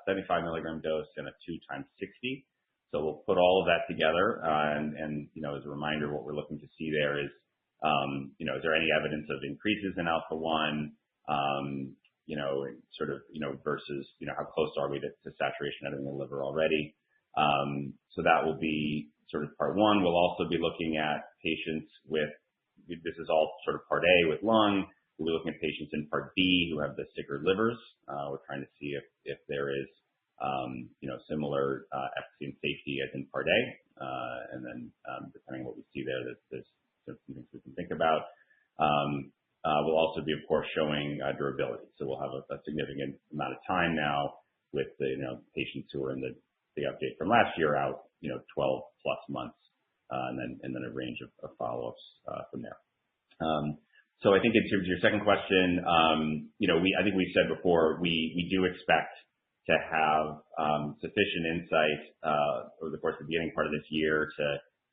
75 milligram dose and a 2 times 60. So we'll put all of that together. And as a reminder, what we're looking to see there is, is there any evidence of increases in Alpha 1, versus, how close are we to saturation editing the liver already? So that will be sort of part one. We'll also be looking at patients with, this is all sort of part A with lung. We'll be looking at patients in part B who have the sicker livers. We're trying to see if there is, similar efficacy and safety as in part A. And then depending on what we see there, there's some things we can think about. We'll also be, of course, showing durability. So we'll have a significant amount of time now with the patients who are in the update from last year out 12 plus months, and then a range of follow-ups from there. So I think in terms of your second question, I think we've said before, we do expect to have sufficient insight over the course of the beginning part of this year to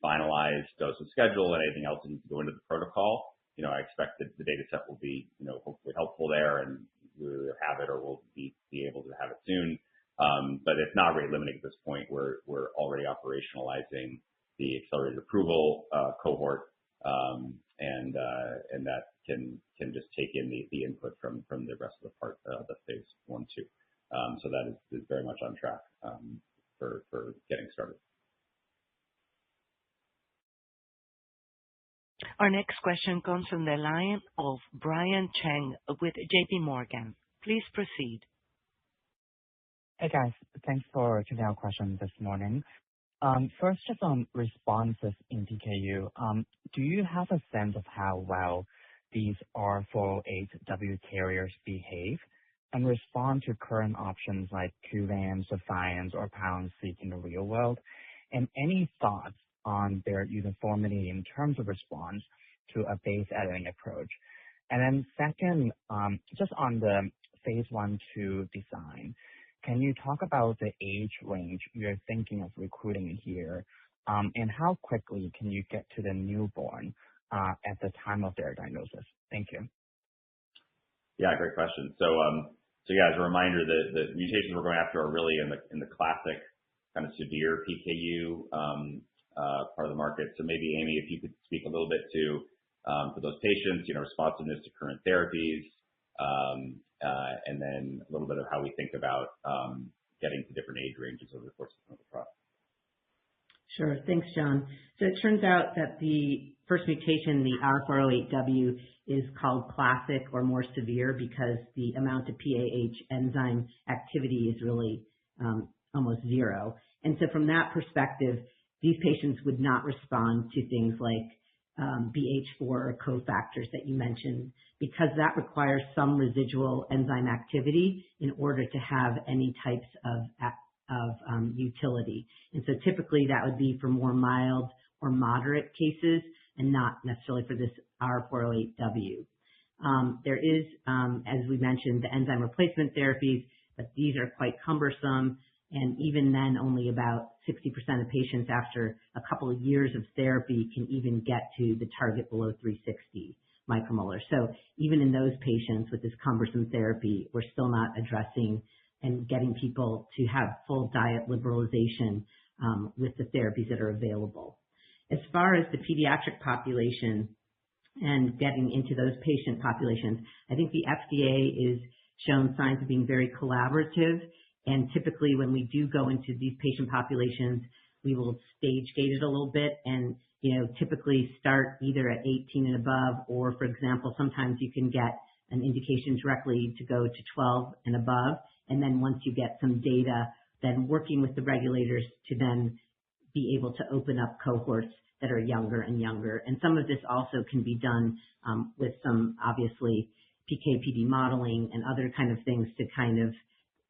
finalize dose and schedule and anything else that needs to go into the protocol. I expect that the data set will be, hopefully helpful there, and we will have it or we'll be able to have it soon. But it's not rate limiting at this point. We're already operationalizing the accelerated approval cohort, and that can just take in the input from the rest of the part, the phase 1/2. So that is very much on track for getting started. Our next question comes from the line of Brian Cheng with JP Morgan. Please proceed. Hey guys, thanks for taking our question this morning. First, just on responses in PKU, do you have a sense of how well these R408W carriers behave and respond to current options like Kuvan, Sephience, or Palynziq in the real world? And any thoughts on their uniformity in terms of response to a base editing approach? And then second, just on the phase 1/2 design, can you talk about the age range you're thinking of recruiting here, and how quickly can you get to the newborn at the time of their diagnosis? Thank you. Yeah, great question. So yeah, as a reminder, the mutations we're going after are really in the classic kind of severe PKU part of the market. So maybe Amy, if you could speak a little bit to for those patients, responsiveness to current therapies, and then a little bit of how we think about getting to different age ranges over the course of the trial. Sure. Thanks, John. So it turns out that the first mutation, the R408W, is called classic or more severe because the amount of PAH enzyme activity is really almost zero. And so from that perspective, these patients would not respond to things like BH4 or cofactors that you mentioned, because that requires some residual enzyme activity in order to have any types of utility. And so typically that would be for more mild or moderate cases and not necessarily for this R408W. There is, as we mentioned, the enzyme replacement therapies, but these are quite cumbersome And even then, only about 60% of patients after a couple of years of therapy can even get to the target below 360 micromolar. So even in those patients with this cumbersome therapy, we're still not addressing and getting people to have full diet liberalization with the therapies that are available. As far as the pediatric population and getting into those patient populations, I think the FDA is shown signs of being very collaborative. And typically when we do go into these patient populations, we will stage gate it a little bit and, typically start either at 18 and above, or for example, sometimes you can get an indication directly to go to 12 and above. And then once you get some data, then working with the regulators to then be able to open up cohorts that are younger and younger. And some of this also can be done with some, obviously, PK/PD modeling and other kind of things to kind of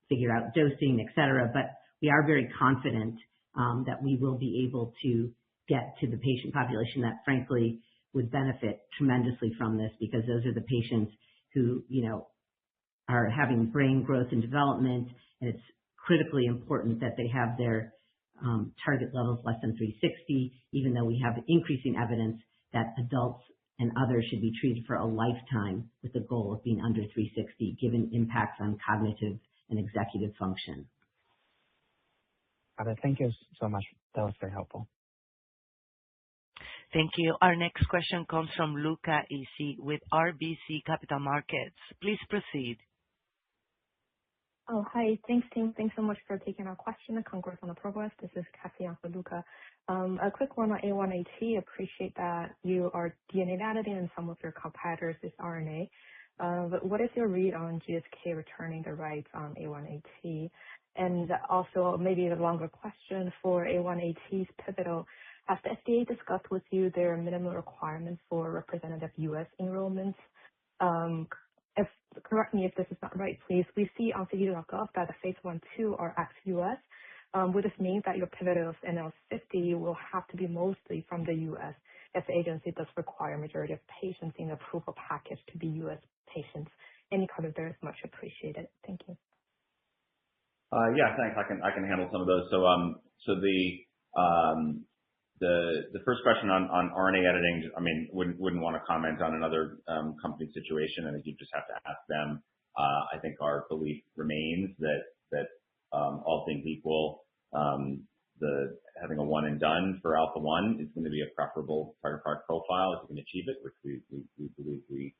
figure out dosing, et cetera. But we are very confident that we will be able to get to the patient population that frankly would benefit tremendously from this, because those are the patients who, are having brain growth and development, and it's critically important that they have their target levels less than 360, even though we have increasing evidence that adults and others should be treated for a lifetime with the goal of being under 360, given impacts on cognitive and executive function. Got it. Thank you so much. That was very helpful. Thank you. Our next question comes from Luca Issi with RBC Capital Markets. Please proceed. Oh, hi. Thanks, team. Thanks so much for taking our question, and congrats on the progress. This is Kathy on for Luca. A quick one on A1AT. Appreciate that you are DNA editing and some of your competitors is RNA. But what is your read on GSK returning the rights on A1AT? And also maybe a longer question for A1AT's pivotal. Has the FDA discussed with you their minimum requirements for representative U.S. enrollments? Correct me if this is not right, please. We see on ClinicalTrials.gov that the phase 1/2 are ex-U.S. Would this mean that your pivotals NL50 will have to be mostly from the U.S. if the agency does require majority of patients in the approval package to be U.S. patients? Any comment there is much appreciated. Thank you. Yeah, thanks. I can handle some of those. So the first question on RNA editing, I mean, wouldn't want to comment on another company situation. I think you just have to ask them. I think our belief remains that all things equal, having a one and done for alpha one is going to be a preferable target product profile if we can achieve it, which we believe we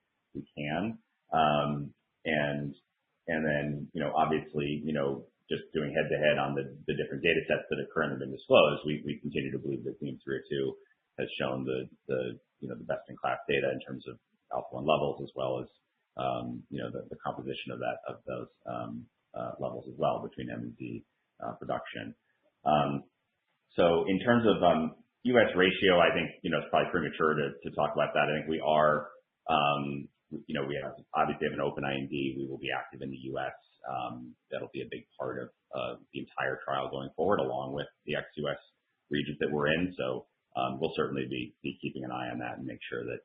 can. And then obviously just doing head-to-head on the different data sets that have currently been disclosed, we continue to believe that BEAM-302 has shown the best-in-class data in terms of alpha-1 levels, as well as the composition of those levels as well between M and D production. So in terms of U.S. ratio, I think it's probably premature to talk about that. I think we are we obviously have an open IND. We will be active in the U.S. That'll be a big part of the entire trial going forward, along with the ex-U.S. regions that we're in. So we'll certainly be keeping an eye on that and make sure that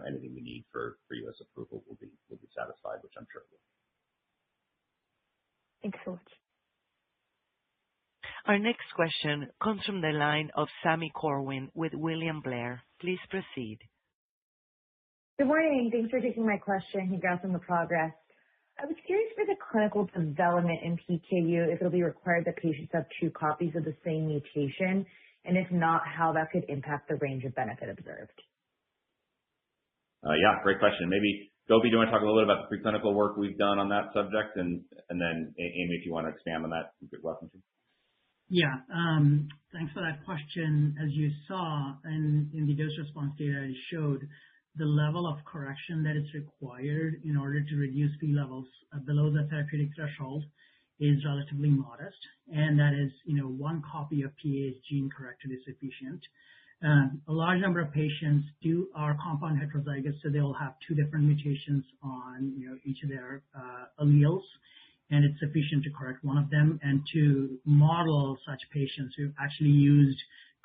anything we need for U.S. approval will be satisfied, which I'm sure it will. Thanks so much. Our next question comes from the line of Sami Corwin with William Blair. Please proceed. Good morning. Thanks for taking my question. Congrats on the progress. I was curious for the clinical development in PKU, if it'll be required that patients have 2 copies of the same mutation, and if not, how that could impact the range of benefit observed. Yeah, great question. Maybe, Gopi, do you want to talk a little bit about the preclinical work we've done on that subject? And then, Amy, if you want to expand on that, you're welcome to. Yeah, thanks for that question. As you saw in the dose response data, it showed the level of correction that is required in order to reduce Phe levels below the therapeutic threshold is relatively modest, and that is, 1 copy of PAH gene corrected is sufficient. A large number of patients are compound heterozygous, so they'll have 2 different mutations on each of their alleles, and it's sufficient to correct one of them. And to model such patients, we've actually used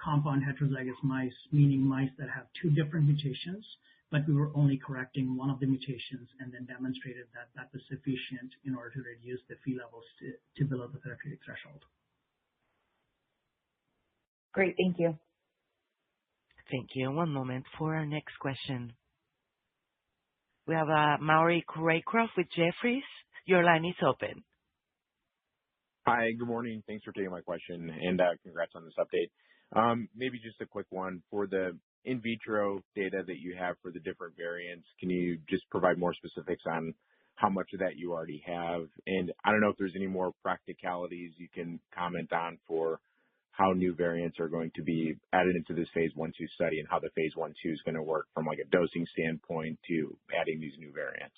compound heterozygous mice, meaning mice that have two different mutations, but we were only correcting one of the mutations and then demonstrated that that was sufficient in order to reduce the Phe levels to below the therapeutic threshold. Great, thank you. Thank you. One moment for our next question. We have Maury Raycroft with Jefferies. Your line is open. Hi, good morning. Thanks for taking my question, and congrats on this update. Maybe just a quick one. For the in vitro data that you have for the different variants, can you just provide more specifics on how much of that you already have? And I don't know if there's any more practicalities you can comment on for how new variants are going to be added into this phase 1/2 study and how the phase 1/2 is going to work from like a dosing standpoint to adding these new variants.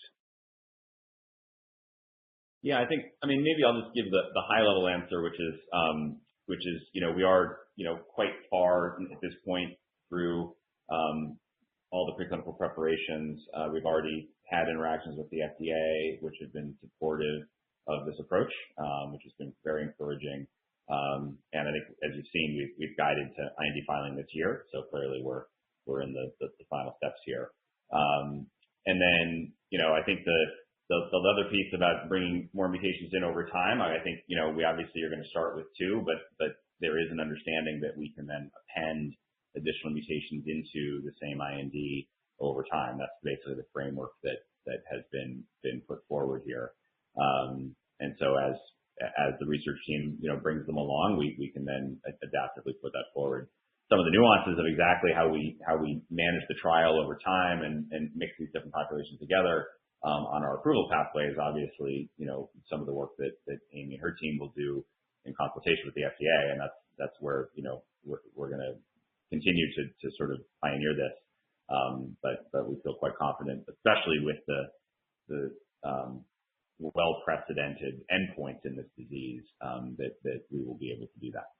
Yeah, I mean, maybe I'll just give the high level answer, which is, we are, quite far at this point through all the preclinical preparations. We've already had interactions with the FDA, which have been supportive of this approach, which has been very encouraging. And I think, as you've seen, we've guided to IND filing this year, so clearly we're in the final steps here. And then, I think the other piece about bringing more mutations in over time, I think, we obviously are going to start with 2, but there is an understanding that we can then append additional mutations into the same IND over time. That's basically the framework that has been put forward here. And so as the research team, brings them along, we can then adaptively put that forward. Some of the nuances of exactly how we manage the trial over time and mix these different populations together on our approval pathways, obviously, some of the work that Amy and her team will do in consultation with the FDA, and that's where, we're going to continue to sort of pioneer this. But we feel quite confident, especially with the well-precedented endpoints in this disease, that we will be able to do that.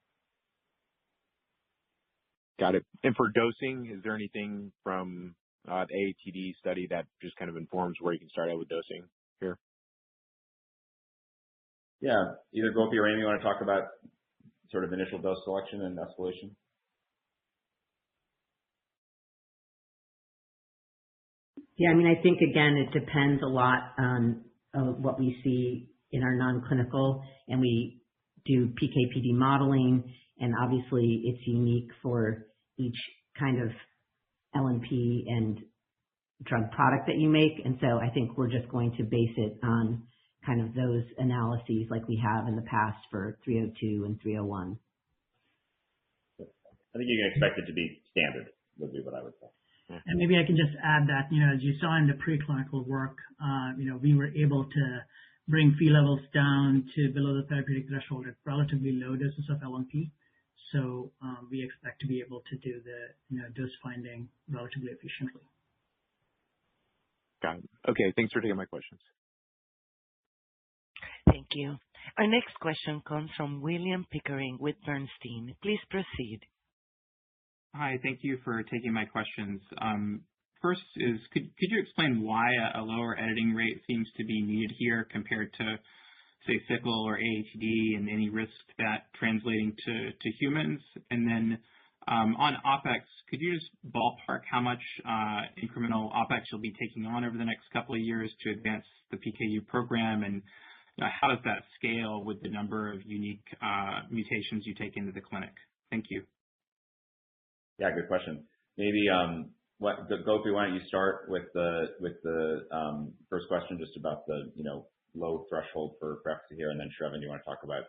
Got it. And for dosing, is there anything from the AATD study that just kind of informs where you can start out with dosing here? Yeah. Either Gopi or Amy, you want to talk about sort of initial dose selection and escalation? Yeah, I mean, I think, again, it depends a lot on what we see in our non-clinical, and we do PK/PD modeling, and obviously it's unique for each kind of LNP and drug product that you make. And so I think we're just going to base it on kind of those analyses like we have in the past for 302 and 301. I think you can expect it to be standard, would be what I would say. And maybe I can just add that, as you saw in the preclinical work, we were able to bring Phe levels down to below the therapeutic threshold at relatively low doses of LNP. So we expect to be able to do the dose finding relatively efficiently. Got it. Okay, thanks for taking my questions. Thank you. Our next question comes from William Pickering with Bernstein. Please proceed. Hi, thank you for taking my questions. First is, could you explain why a lower editing rate seems to be needed here compared to, say, sickle or AATD, and any risk that translating to humans? And then on OpEx, could you just ballpark how much incremental OpEx you'll be taking on over the next couple of years to advance the PKU program, and how does that scale with the number of unique mutations you take into the clinic? Thank you. Yeah, good question. Maybe Gopi, why don't you start with the first question, just about the low threshold for efficacy here, and then Shrevin, you want to talk about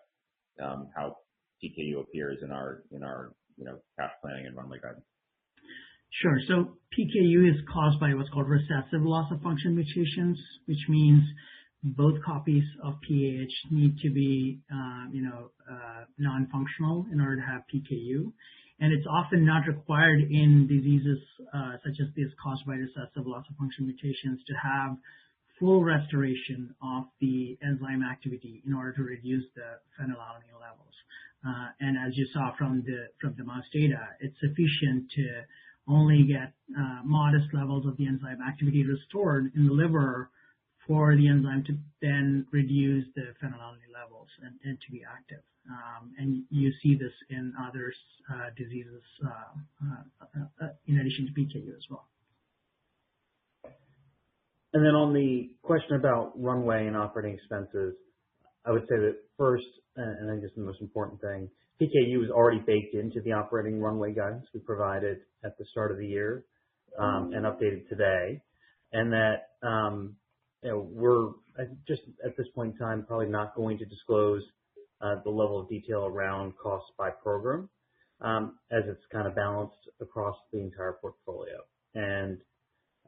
how PKU appears in our cash planning and runway guidance. Sure. So PKU is caused by what's called recessive loss of function mutations, which means both copies of PAH need to be non-functional in order to have PKU. And it's often not required in diseases such as this caused by recessive loss of function mutations to have full restoration of the enzyme activity in order to reduce the phenylalanine levels. And as you saw from the mouse data, it's sufficient to only get modest levels of the enzyme activity restored in the liver for the enzyme to then reduce the phenylalanine levels and to be active. And you see this in other diseases in addition to PKU as well. And then on the question about runway and operating expenses, I would say that first, and I think this is the most important thing, PKU is already baked into the operating runway guidance we provided at the start of the year and updated today. And that we're just at this point in time probably not going to disclose the level of detail around costs by program as it's kind of balanced across the entire portfolio. And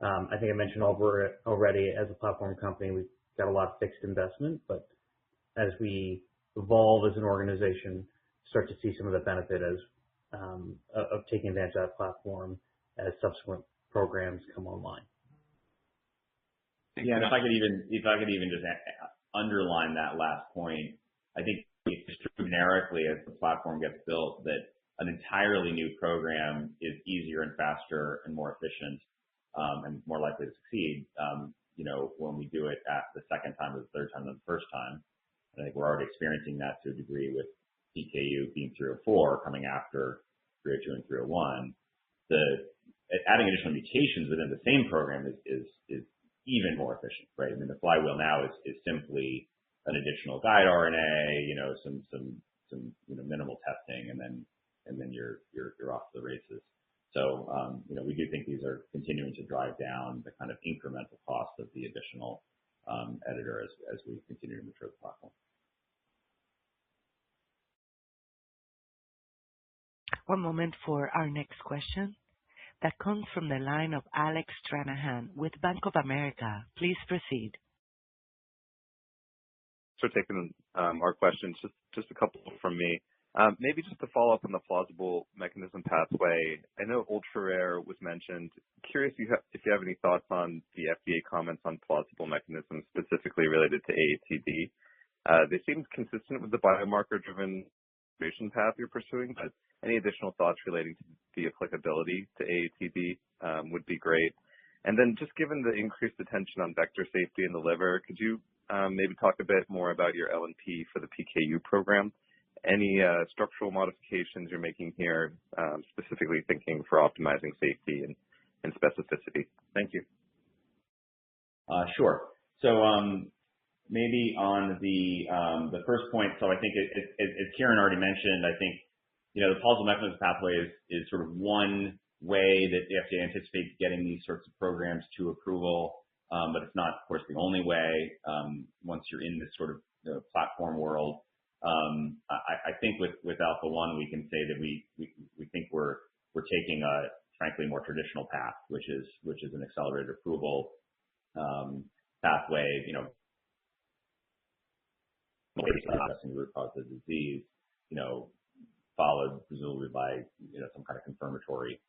I think I mentioned already, as a platform company, we've got a lot of fixed investment, but as we evolve as an organization, start to see some of the benefit as of taking advantage of that platform as subsequent programs come online. Yeah, and if I could even just underline that last point, I think it's just true generically as the platform gets built that an entirely new program is easier and faster and more efficient and more likely to succeed, when we do it at the second time or the third time than the first time. And I think we're already experiencing that to a degree with PKU being 304 coming after 302 and 301. Adding additional mutations within the same program is even more efficient, right? I mean, the flywheel now is simply an additional guide RNA, some minimal testing, and then you're off to the races. So we do think these are continuing to drive down the kind of incremental cost of the additional editor as we continue to mature the platform. One moment for our next question. That comes from the line of Alex Stranahan with Bank of America. Please proceed. For taking our questions, just a couple from me. Maybe just to follow up on the plausible mechanism pathway. I know ultra-rare was mentioned. Curious if you have any thoughts on the FDA comments on plausible mechanisms specifically related to AATD. They seem consistent with the biomarker-driven path you're pursuing, but any additional thoughts relating to the applicability to AATD would be great. And then just given the increased attention on vector safety in the liver, could you maybe talk a bit more about your LNP for the PKU program? Any structural modifications you're making here, specifically thinking for optimizing safety and specificity? Thank you. Sure. So maybe on the first point, so I think as Kieran already mentioned, I think the plausible mechanism pathway is sort of one way that the FDA anticipates getting these sorts of programs to approval, but it's not, of course, the only way once you're in this sort of platform world. I think with Alpha-1, we can say that we think we're taking a frankly more traditional path, which is an accelerated approval pathway. Assessing the root cause of the disease, followed presumably by some kind of confirmatory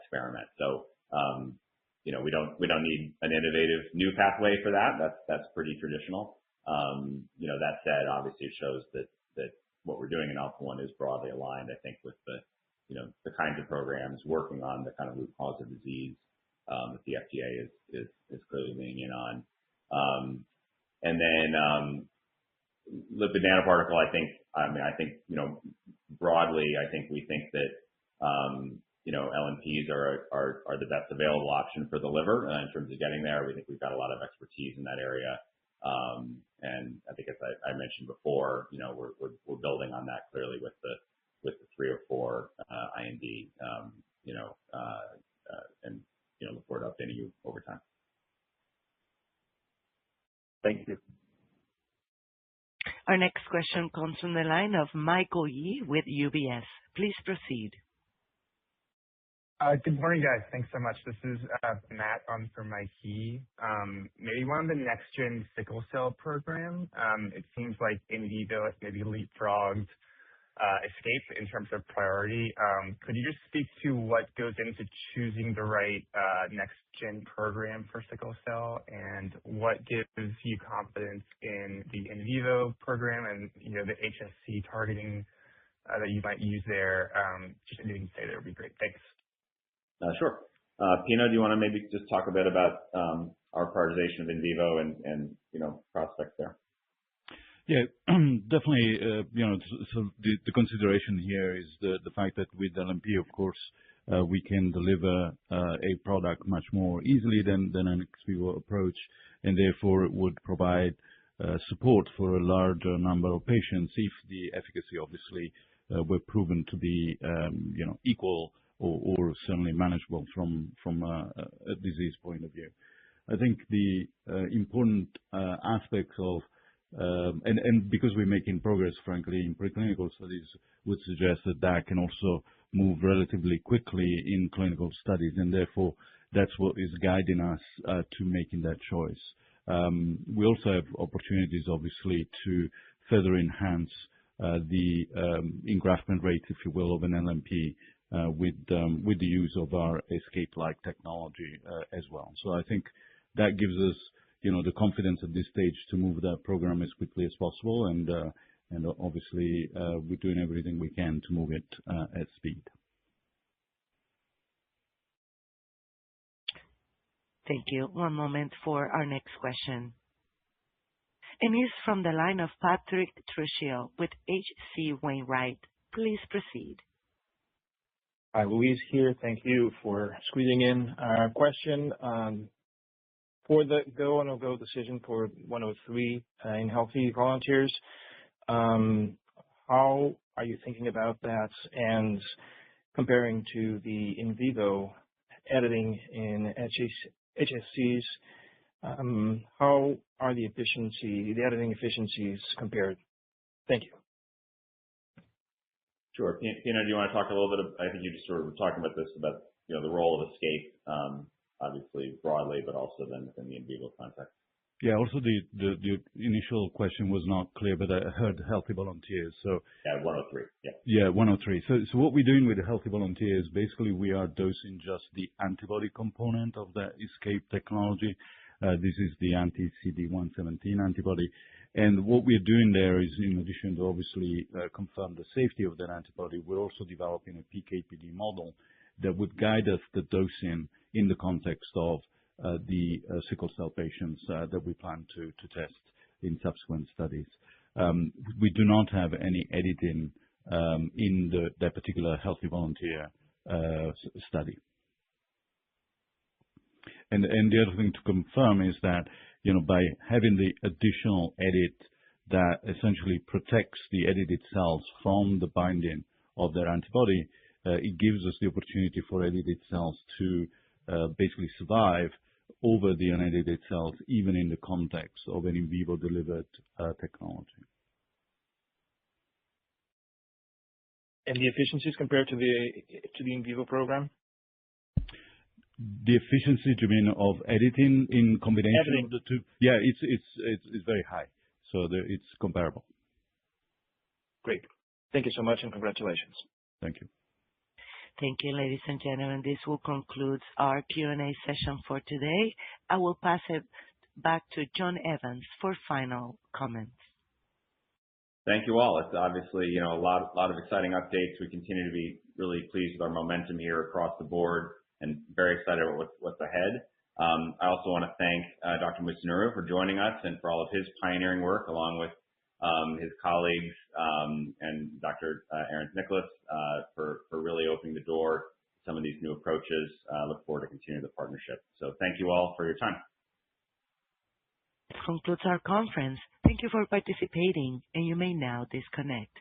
experiment. So we don't need an innovative new pathway for that. That's pretty traditional. That said, obviously it shows that what we're doing in Alpha-1 is broadly aligned, I think, with the kinds of programs working on the kind of root cause of disease that the FDA is clearly leaning in on. And then lipid nanoparticle, I think broadly, I think we think that LNPs are the best available option for the liver in terms of getting there. We think we've got a lot of expertise in that area. And I think as I mentioned before, we're building on that clearly with the 304 IND, and look forward to updating you over time. Thank you. Our next question comes from the line of Michael Yee with UBS. Please proceed. Good morning, guys. Thanks so much. This is Matt on for Mike Yee. Maybe one of the next-gen sickle cell program. It seems like in vivo has maybe leapfrogged ESCAPE in terms of priority. Could you just speak to what goes into choosing the right next-gen program for sickle cell, and what gives you confidence in the in vivo program and the HSC targeting that you might use there? Just anything you can say there would be great. Thanks. Sure. Pino, do you want to maybe just talk a bit about our prioritization of in vivo and prospects there. Yeah, definitely. So the consideration here is the fact that with LNP, of course, we can deliver a product much more easily than an ex vivo approach, and therefore it would provide support for a larger number of patients if the efficacy, obviously, were proven to be, equal or certainly manageable from a disease point of view. I think the important aspects of and because we're making progress, frankly, in preclinical studies, would suggest that can also move relatively quickly in clinical studies, and therefore that's what is guiding us to making that choice. We also have opportunities, obviously, to further enhance the engraftment rate, if you will, of an LNP with the use of our ESCAPE-like technology as well. So I think that gives us the confidence at this stage to move that program as quickly as possible, and obviously we're doing everything we can to move it at speed. Thank you. One moment for our next question. And it's from the line of Patrick Trucchio with H.C. Wainwright. Please proceed. Hi, Luis here. Thank you for squeezing in our question. For the go or no-go decision for 103 in healthy volunteers, how are you thinking about that? And comparing to the in vivo editing in HSCs, how are the editing efficiencies compared? Thank you. Sure. Pino, do you want to talk a little bit I think you just sort of were talking about this, about the role of ESCAPE, obviously broadly, but also then within the in vivo context. Yeah, also the initial question was not clear, but I heard healthy volunteers. So yeah, 103. Yeah, 103. So what we're doing with the healthy volunteers, basically we are dosing just the antibody component of the ESCAPE technology. This is the anti-CD117 antibody. And what we're doing there is, in addition to obviously confirm the safety of that antibody, we're also developing a PK/PD model that would guide us the dosing in the context of the sickle cell patients that we plan to test in subsequent studies. We do not have any editing in that particular healthy volunteer study. And the other thing to confirm is that, by having the additional edit that essentially protects the edited cells from the binding of their antibody, it gives us the opportunity for edited cells to basically survive over the unedited cells, even in the context of an in vivo delivered technology. And the efficiencies compared to the in vivo program? The efficiency, do you mean, of editing in combination of the two? Yeah, it's very high, so it's comparable. Great. Thank you so much, and congratulations. Thank you. Thank you, ladies and gentlemen. This will conclude our Q&A session for today. I will pass it back to John Evans for final comments. Thank you all. It's obviously, a lot of exciting updates. We continue to be really pleased with our momentum here across the board and very excited about what's ahead. I also want to thank Dr. Musunuru for joining us and for all of his pioneering work, along with his colleagues and Dr. Ahrens-Nicklas for really opening the door to some of these new approaches. I look forward to continuing the partnership. So thank you all for your time. This concludes our conference. Thank you for participating, and you may now disconnect.